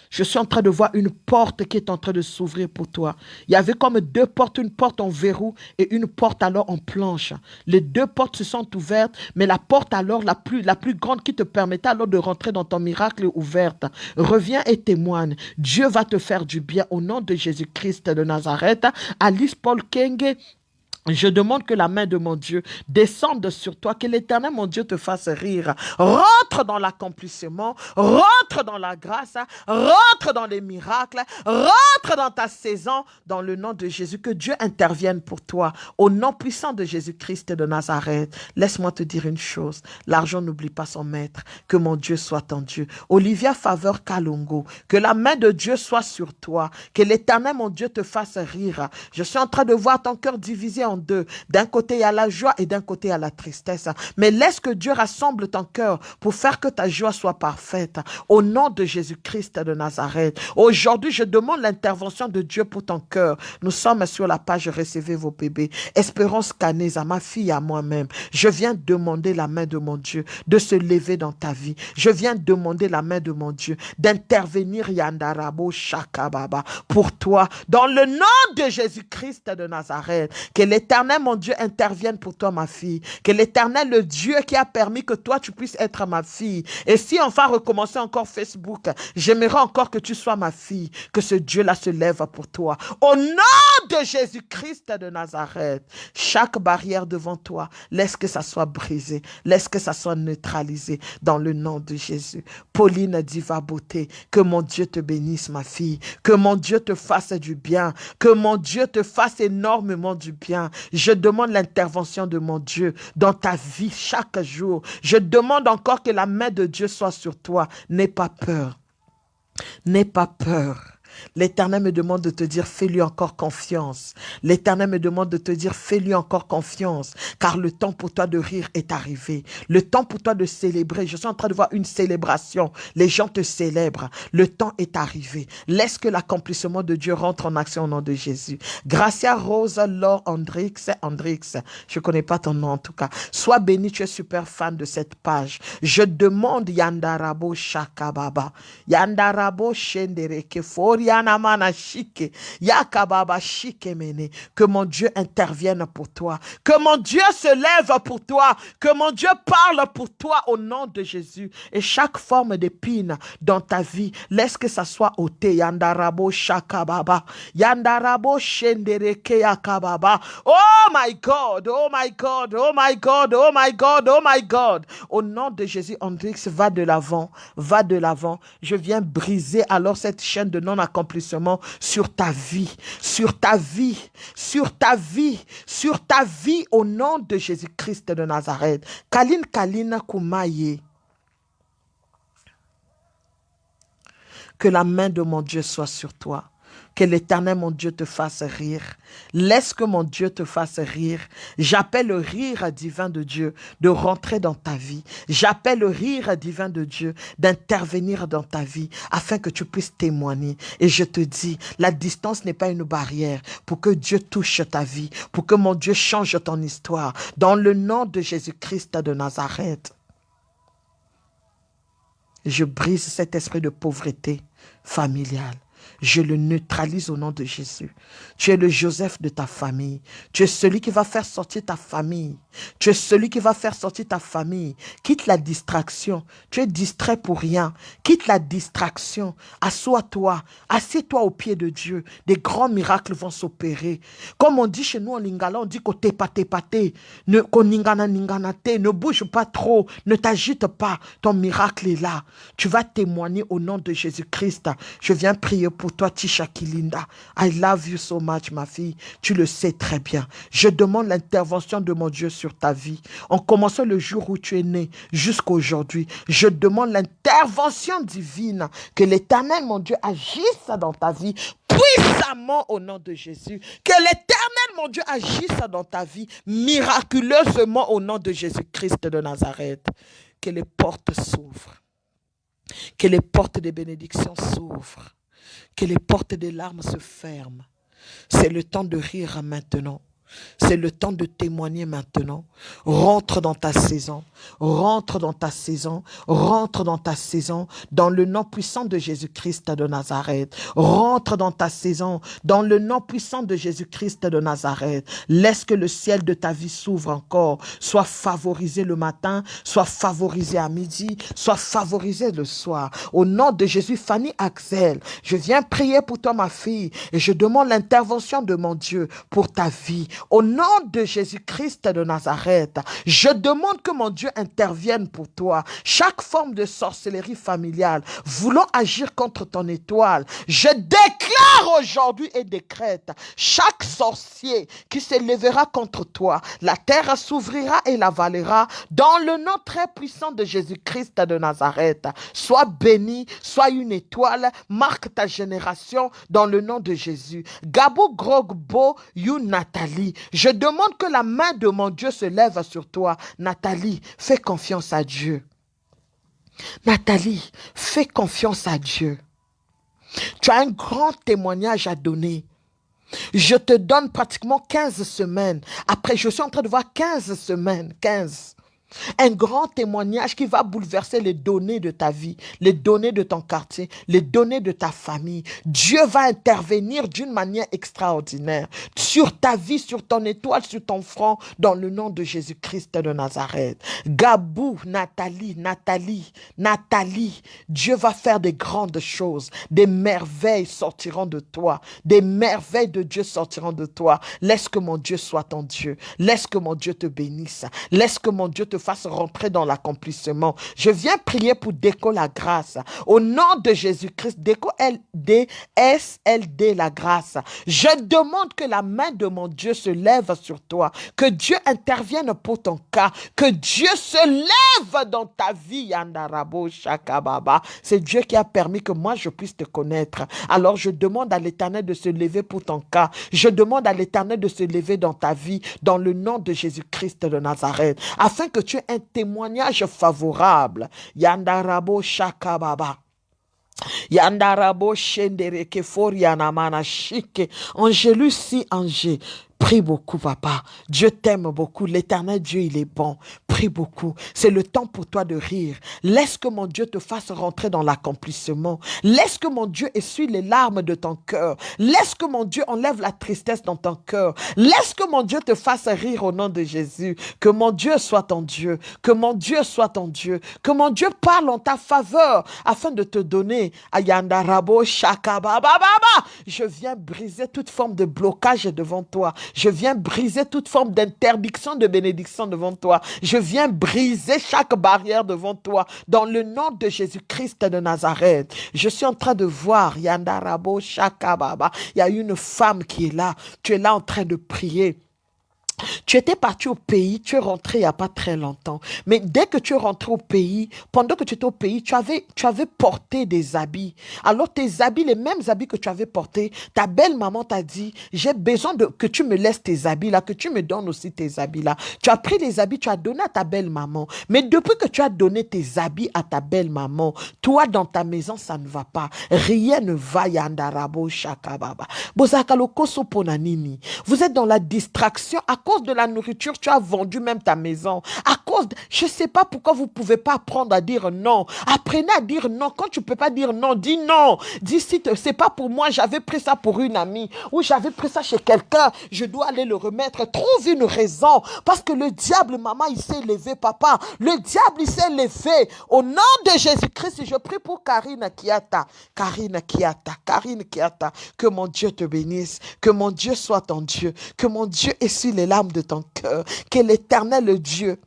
Je suis en train de voir une porte qui est en train de s'ouvrir pour toi. Il y avait comme deux portes, une porte en verrou et une porte alors en planche. Les deux portes se sont ouvertes, mais la porte alors la plus grande qui te permettait alors de rentrer dans ton miracle est ouverte. Reviens et témoigne. Dieu va te faire du bien au nom de Jésus-Christ de Nazareth. Alice Paul Kenge, je demande que la main de mon Dieu descende sur toi, que l'Éternel, mon Dieu, te fasse rire. Rentre dans l'accomplissement, rentre dans la grâce, rentre dans les miracles, rentre dans ta saison, dans le nom de Jésus. Que Dieu intervienne pour toi, au nom puissant de Jésus-Christ de Nazareth. Laisse-moi te dire une chose, l'argent n'oublie pas son maître, que mon Dieu soit ton Dieu. Olivia Faveur Kalongo, que la main de Dieu soit sur toi, que l'Éternel, mon Dieu, te fasse rire. Je suis en train de voir ton cœur divisé en en deux. D'un côté, il y a la joie et d'un côté, il y a la tristesse. Mais laisse que Dieu rassemble ton cœur pour faire que ta joie soit parfaite. Au nom de Jésus-Christ de Nazareth. Aujourd'hui, je demande l'intervention de Dieu pour ton cœur. Nous sommes sur la page Recevez vos bébés. Espérance Canesa, ma fille à moi-même. Je viens demander la main de mon Dieu de se lever dans ta vie. Je viens demander la main de mon Dieu d'intervenir Yandarabo Shakababa pour toi dans le nom de Jésus-Christ de Nazareth. Que l'Éternel, mon Dieu, intervienne pour toi, ma fille. Que l'Éternel, le Dieu qui a permis que toi, tu puisses être ma fille. Et si on va recommencer encore Facebook, j'aimerais encore que tu sois ma fille. Que ce Dieu-là se lève pour toi. Au nom de Jésus-Christ de Nazareth, chaque barrière devant toi, laisse que ça soit brisé. Laisse que ça soit neutralisé dans le nom de Jésus. Pauline Diva Beauté, que mon Dieu te bénisse, ma fille. Que mon Dieu te fasse du bien. Que mon Dieu te fasse énormément du bien. Je demande l'intervention de mon Dieu dans ta vie chaque jour. Je demande encore que la main de Dieu soit sur toi. N'aie pas peur. N'aie pas peur. L'Éternel me demande de te dire, fais-lui encore confiance. L'Éternel me demande de te dire, fais-lui encore confiance. Car le temps pour toi de rire est arrivé. Le temps pour toi de célébrer. Je suis en train de voir une célébration. Les gens te célèbrent. Le temps est arrivé. Laisse que l'accomplissement de Dieu rentre en action au nom de Jésus. Gracia Rose Laure Andrix. Je ne connais pas ton nom en tout cas. Sois béni, tu es super fan de cette page. Je demande Yandarabo Shakababa. Yandarabo Shendere Kefori. Que mon Dieu intervienne pour toi. Que mon Dieu se lève pour toi. Que mon Dieu parle pour toi au nom de Jésus. Et chaque forme d'épine dans ta vie, laisse que ça soit ôté. Yandarabo Shakababa. Yandarabo Shendereke Yakababa. Oh my God, oh my God, oh my God, oh my God, oh my God. Au nom de Jésus, Andrix, va de l'avant, va de l'avant. Je viens briser alors cette chaîne de non-accomplissement sur ta vie, sur ta vie, sur ta vie, sur ta vie au nom de Jésus-Christ de Nazareth. Kalina Koumaye. Que la main de mon Dieu soit sur toi. Que l'Éternel, mon Dieu, te fasse rire. Laisse que mon Dieu te fasse rire. J'appelle le rire divin de Dieu de rentrer dans ta vie. J'appelle le rire divin de Dieu d'intervenir dans ta vie afin que tu puisses témoigner. Et je te dis, la distance n'est pas une barrière pour que Dieu touche ta vie, pour que mon Dieu change ton histoire. Dans le nom de Jésus-Christ de Nazareth, je brise cet esprit de pauvreté familiale. Je le neutralise au nom de Jésus. Tu es le Joseph de ta famille. Tu es celui qui va faire sortir ta famille. Tu es celui qui va faire sortir ta famille. Quitte la distraction. Tu es distrait pour rien. Quitte la distraction. Assois-toi. Assieds-toi au pied de Dieu. Des grands miracles vont s'opérer. Comme on dit chez nous en lingala, on dit kote pate pate. Ne bouge pas trop. Ne t'agite pas. Ton miracle est là. Tu vas témoigner au nom de Jésus-Christ. Je viens prier pour toi, Tisha Kilinda. I love you so much, ma fille. Tu le sais très bien. Je demande l'intervention de mon Dieu sur ta vie. En commençant le jour où tu es né jusqu'à aujourd'hui, je demande l'intervention divine. Que l'Éternel, mon Dieu, agisse dans ta vie puissamment au nom de Jésus. Que l'Éternel, mon Dieu, agisse dans ta vie miraculeusement au nom de Jésus-Christ de Nazareth. Que les portes s'ouvrent. Que les portes des bénédictions s'ouvrent. Que les portes des larmes se ferment. C'est le temps de rire maintenant. C'est le temps de témoigner maintenant. Rentre dans ta saison. Rentre dans ta saison. Rentre dans ta saison. Dans le nom puissant de Jésus-Christ de Nazareth. Rentre dans ta saison. Dans le nom puissant de Jésus-Christ de Nazareth. Laisse que le ciel de ta vie s'ouvre encore. Sois favorisé le matin. Sois favorisé à midi. Sois favorisé le soir. Au nom de Jésus, Fanny Axel, je viens prier pour toi, ma fille. Et je demande l'intervention de mon Dieu pour ta vie. Au nom de Jésus-Christ de Nazareth, je demande que mon Dieu intervienne pour toi. Chaque forme de sorcellerie familiale, voulant agir contre ton étoile, je déclare aujourd'hui et décrète, chaque sorcier qui s'élèvera contre toi, la terre s'ouvrira et l'avalera dans le nom très puissant de Jésus-Christ de Nazareth. Sois béni, sois une étoile, marque ta génération dans le nom de Jésus. Gabo Grogbo, you Nathalie. Nathalie, je demande que la main de mon Dieu se lève sur toi. Nathalie, fais confiance à Dieu. Nathalie, fais confiance à Dieu. Tu as un grand témoignage à donner. Je te donne pratiquement 15 semaines. Après, je suis en train de voir 15 semaines. 15. Un grand témoignage qui va bouleverser les données de ta vie, les données de ton quartier, les données de ta famille. Dieu va intervenir d'une manière extraordinaire sur ta vie, sur ton étoile, sur ton front, dans le nom de Jésus-Christ de Nazareth. Gabou, Nathalie, Nathalie, Nathalie, Dieu va faire des grandes choses. Des merveilles sortiront de toi. Des merveilles de Dieu sortiront de toi. Laisse que mon Dieu soit ton Dieu. Laisse que mon Dieu te bénisse. Laisse que mon Dieu te fasse rentrer dans l'accomplissement. Je viens prier pour Déco la grâce. Au nom de Jésus-Christ, Déco SLD la grâce. Je demande que la main de mon Dieu se lève sur toi. Que Dieu intervienne pour ton cas. Que Dieu se lève dans ta vie. Yandarabo Shakababa. C'est Dieu qui a permis que moi je puisse te connaître. Alors je demande à l'Éternel de se lever pour ton cas. Je demande à l'Éternel de se lever dans ta vie. Dans le nom de Jésus-Christ de Nazareth. Afin que tu aies un témoignage favorable. Yandarabo Shakababa. Yandarabo Shendere Kefor Yanamana Shike. Angélus si Angé. Prie beaucoup, papa. Dieu t'aime beaucoup. L'Éternel Dieu, il est bon. Prie beaucoup. C'est le temps pour toi de rire. Laisse que mon Dieu te fasse rentrer dans l'accomplissement. Laisse que mon Dieu essuie les larmes de ton cœur. Laisse que mon Dieu enlève la tristesse dans ton cœur. Laisse que mon Dieu te fasse rire au nom de Jésus. Que mon Dieu soit ton Dieu. Que mon Dieu soit ton Dieu. Que mon Dieu parle en ta faveur afin de te donner. Ayandarabo Shakabababa. Je viens briser toute forme de blocage devant toi. Je viens briser toute forme d'interdiction de bénédiction devant toi. Je viens briser chaque barrière devant toi. Dans le nom de Jésus-Christ de Nazareth. Je suis en train de voir Yandarabo Shakababa. Il y a une femme qui est là. Tu es là en train de prier. Tu étais parti au pays, tu es rentré il n'y a pas très longtemps. Mais dès que tu es rentré au pays, pendant que tu étais au pays, tu avais porté des habits. Alors tes habits, les mêmes habits que tu avais portés, ta belle-maman t'a dit, j'ai besoin que tu me laisses tes habits là, que tu me donnes aussi tes habits là. Tu as pris les habits, tu as donné à ta belle-maman. Mais depuis que tu as donné tes habits à ta belle-maman, toi dans ta maison, ça ne va pas. Rien ne va, Yandarabo Shakababa. Bozakaloko Soponanini. Vous êtes dans la distraction à cause de la nourriture, tu as vendu même ta maison. À cause je ne sais pas pourquoi vous ne pouvez pas apprendre à dire non. Apprenez à dire non. Quand tu ne peux pas dire non, dis non. Dis si c'est pas pour moi, j'avais pris ça pour une amie ou j'avais pris ça chez quelqu'un, je dois aller le remettre. Trouve une raison. Parce que le diable, maman, il s'est levé, papa. Le diable, il s'est levé. Au nom de Jésus-Christ, je prie pour Karine Kiata. Karine Kiata. Que mon Dieu te bénisse. Que mon Dieu soit ton Dieu. Que mon Dieu essuie les larmes de ton cœur, que l'Éternel Dieu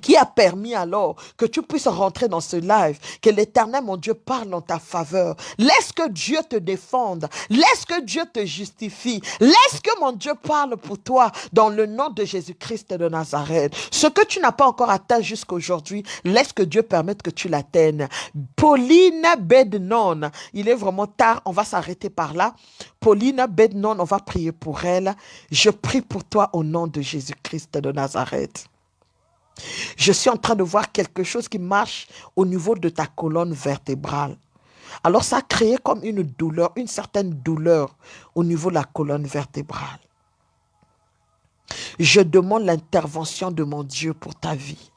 qui a permis alors que tu puisses rentrer dans ce live, que l'Éternel, mon Dieu, parle en ta faveur. Laisse que Dieu te défende. Laisse que Dieu te justifie. Laisse que mon Dieu parle pour toi dans le nom de Jésus-Christ de Nazareth. Ce que tu n'as pas encore atteint jusqu'à aujourd'hui, laisse que Dieu permette que tu l'atteignes. Pauline Bednon, il est vraiment tard, on va s'arrêter par là. Pauline Bednon, on va prier pour elle. Je prie pour toi au nom de Jésus-Christ de Nazareth. Je suis en train de voir quelque chose qui marche au niveau de ta colonne vertébrale. Alors ça a créé comme une douleur, une certaine douleur au niveau de la colonne vertébrale. Je demande l'intervention de mon Dieu pour ta vie.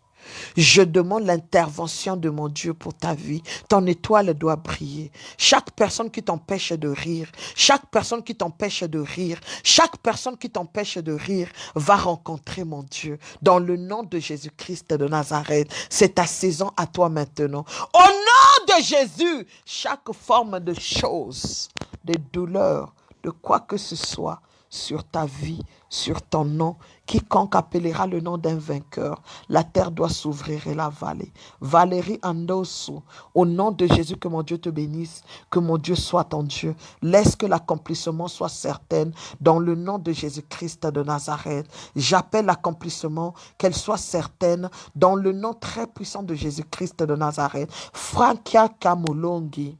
Je demande l'intervention de mon Dieu pour ta vie. Ton étoile doit briller. Chaque personne qui t'empêche de rire, chaque personne qui t'empêche de rire, chaque personne qui t'empêche de rire va rencontrer mon Dieu. Dans le nom de Jésus-Christ de Nazareth, c'est ta saison à toi maintenant. Au nom de Jésus, chaque forme de chose, de douleur, de quoi que ce soit, sur ta vie, sur ton nom, quiconque appellera le nom d'un vainqueur, la terre doit s'ouvrir et la vallée. Valérie Andosu, au nom de Jésus, que mon Dieu te bénisse, que mon Dieu soit ton Dieu. Laisse que l'accomplissement soit certain dans le nom de Jésus-Christ de Nazareth. J'appelle l'accomplissement, qu'elle soit certaine dans le nom très puissant de Jésus-Christ de Nazareth. Frankia Kamolongi.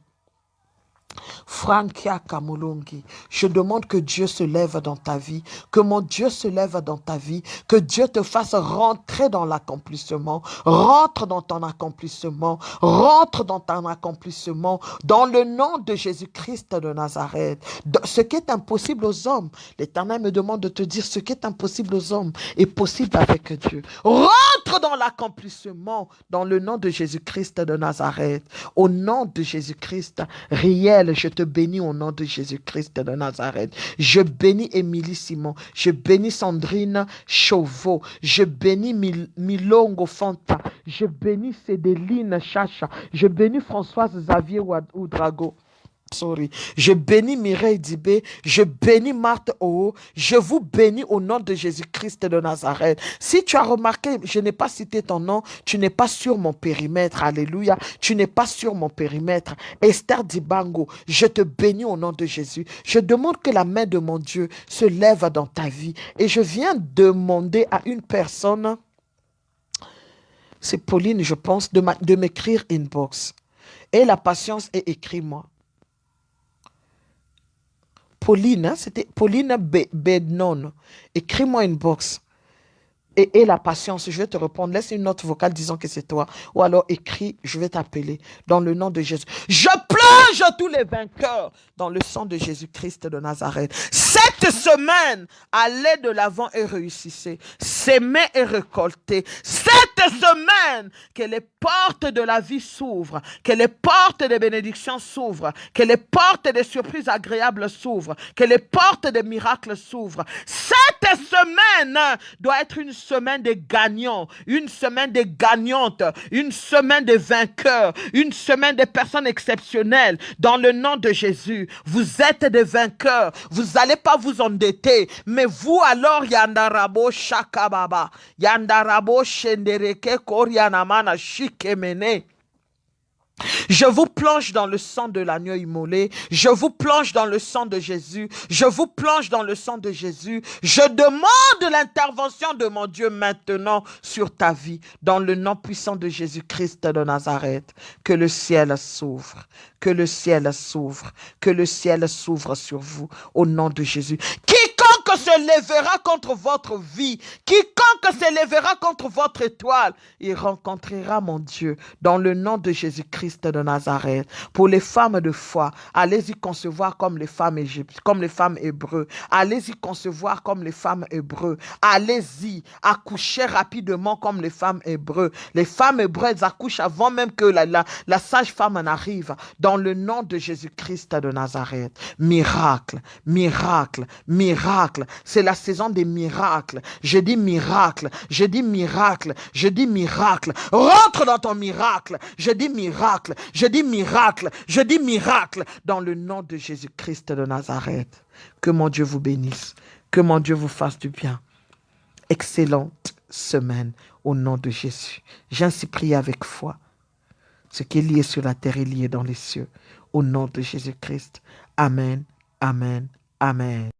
Frankia Kamolongi. Je demande que Dieu se lève dans ta vie, que mon Dieu se lève dans ta vie, que Dieu te fasse rentrer dans l'accomplissement, rentre dans ton accomplissement, rentre dans ton accomplissement, dans le nom de Jésus-Christ de Nazareth. Ce qui est impossible aux hommes, l'Éternel me demande de te dire ce qui est impossible aux hommes est possible avec Dieu. Rentre dans l'accomplissement dans le nom de Jésus-Christ de Nazareth. Au nom de Jésus-Christ, Riel, je te bénis au nom de Jésus-Christ de Nazareth. Je bénis Émilie Simon, je bénis Sandrine Chauveau, je bénis Milongo Fanta, je bénis Cédeline Chacha, je bénis Françoise Xavier Oudrago. Je bénis Mireille Dibé, je bénis Marthe Oo, je vous bénis au nom de Jésus-Christ de Nazareth. Si tu as remarqué, je n'ai pas cité ton nom, tu n'es pas sur mon périmètre, alléluia, tu n'es pas sur mon périmètre. Esther Dibango, je te bénis au nom de Jésus. Je demande que la main de mon Dieu se lève dans ta vie et je viens demander à une personne, c'est Pauline je pense, de m'écrire inbox. Et la patience et écris-moi. Pauline, hein, c'était Pauline Bednon. Écris-moi une box. Et la patience, je vais te répondre. Laisse une note vocale disant que c'est toi. Ou alors écris, je vais t'appeler dans le nom de Jésus. Je plonge tous les vainqueurs dans le sang de Jésus-Christ de Nazareth. Cette semaine, allez de l'avant et réussissez. S'aimer et récolter. Cette semaine, que les portes de la vie s'ouvrent, que les portes des bénédictions s'ouvrent, que les portes des surprises agréables s'ouvrent, que les portes des miracles s'ouvrent. Cette semaine doit être une semaine de gagnants, une semaine de gagnantes, une semaine de vainqueurs, une semaine de personnes exceptionnelles. Dans le nom de Jésus, vous êtes des vainqueurs. Vous n'allez pas vous endetter, mais vous alors, Yandarabo Shakababa, Yandarabo Shendereke Korianamana Shikemene. Je vous plonge dans le sang de l'agneau immolé. Je vous plonge dans le sang de Jésus. Je vous plonge dans le sang de Jésus. Je demande l'intervention de mon Dieu maintenant sur ta vie. Dans le nom puissant de Jésus-Christ de Nazareth. Que le ciel s'ouvre. Que le ciel s'ouvre. Que le ciel s'ouvre sur vous. Au nom de Jésus. Quiconque se lèvera contre votre vie, quiconque se lèvera contre votre étoile, il rencontrera mon Dieu dans le nom de Jésus-Christ de Nazareth. Pour les femmes de foi, allez-y concevoir comme les femmes égyptiennes, comme les femmes hébreux. Allez-y concevoir comme les femmes hébreux. Allez-y accoucher rapidement comme les femmes hébreux. Les femmes hébreux, elles accouchent avant même que la sage-femme n'arrive. Dans le nom de Jésus-Christ de Nazareth. Miracle, miracle, miracle. C'est la saison des miracles. Je dis miracle, je dis miracle, je dis miracle. Rentre dans ton miracle. Je dis miracle, je dis miracle, je dis miracle. Dans le nom de Jésus-Christ de Nazareth. Que mon Dieu vous bénisse. Que mon Dieu vous fasse du bien. Excellente semaine au nom de Jésus. J'ai ainsi prié avec foi. Ce qui est lié sur la terre est lié dans les cieux. Au nom de Jésus-Christ. Amen, amen, amen.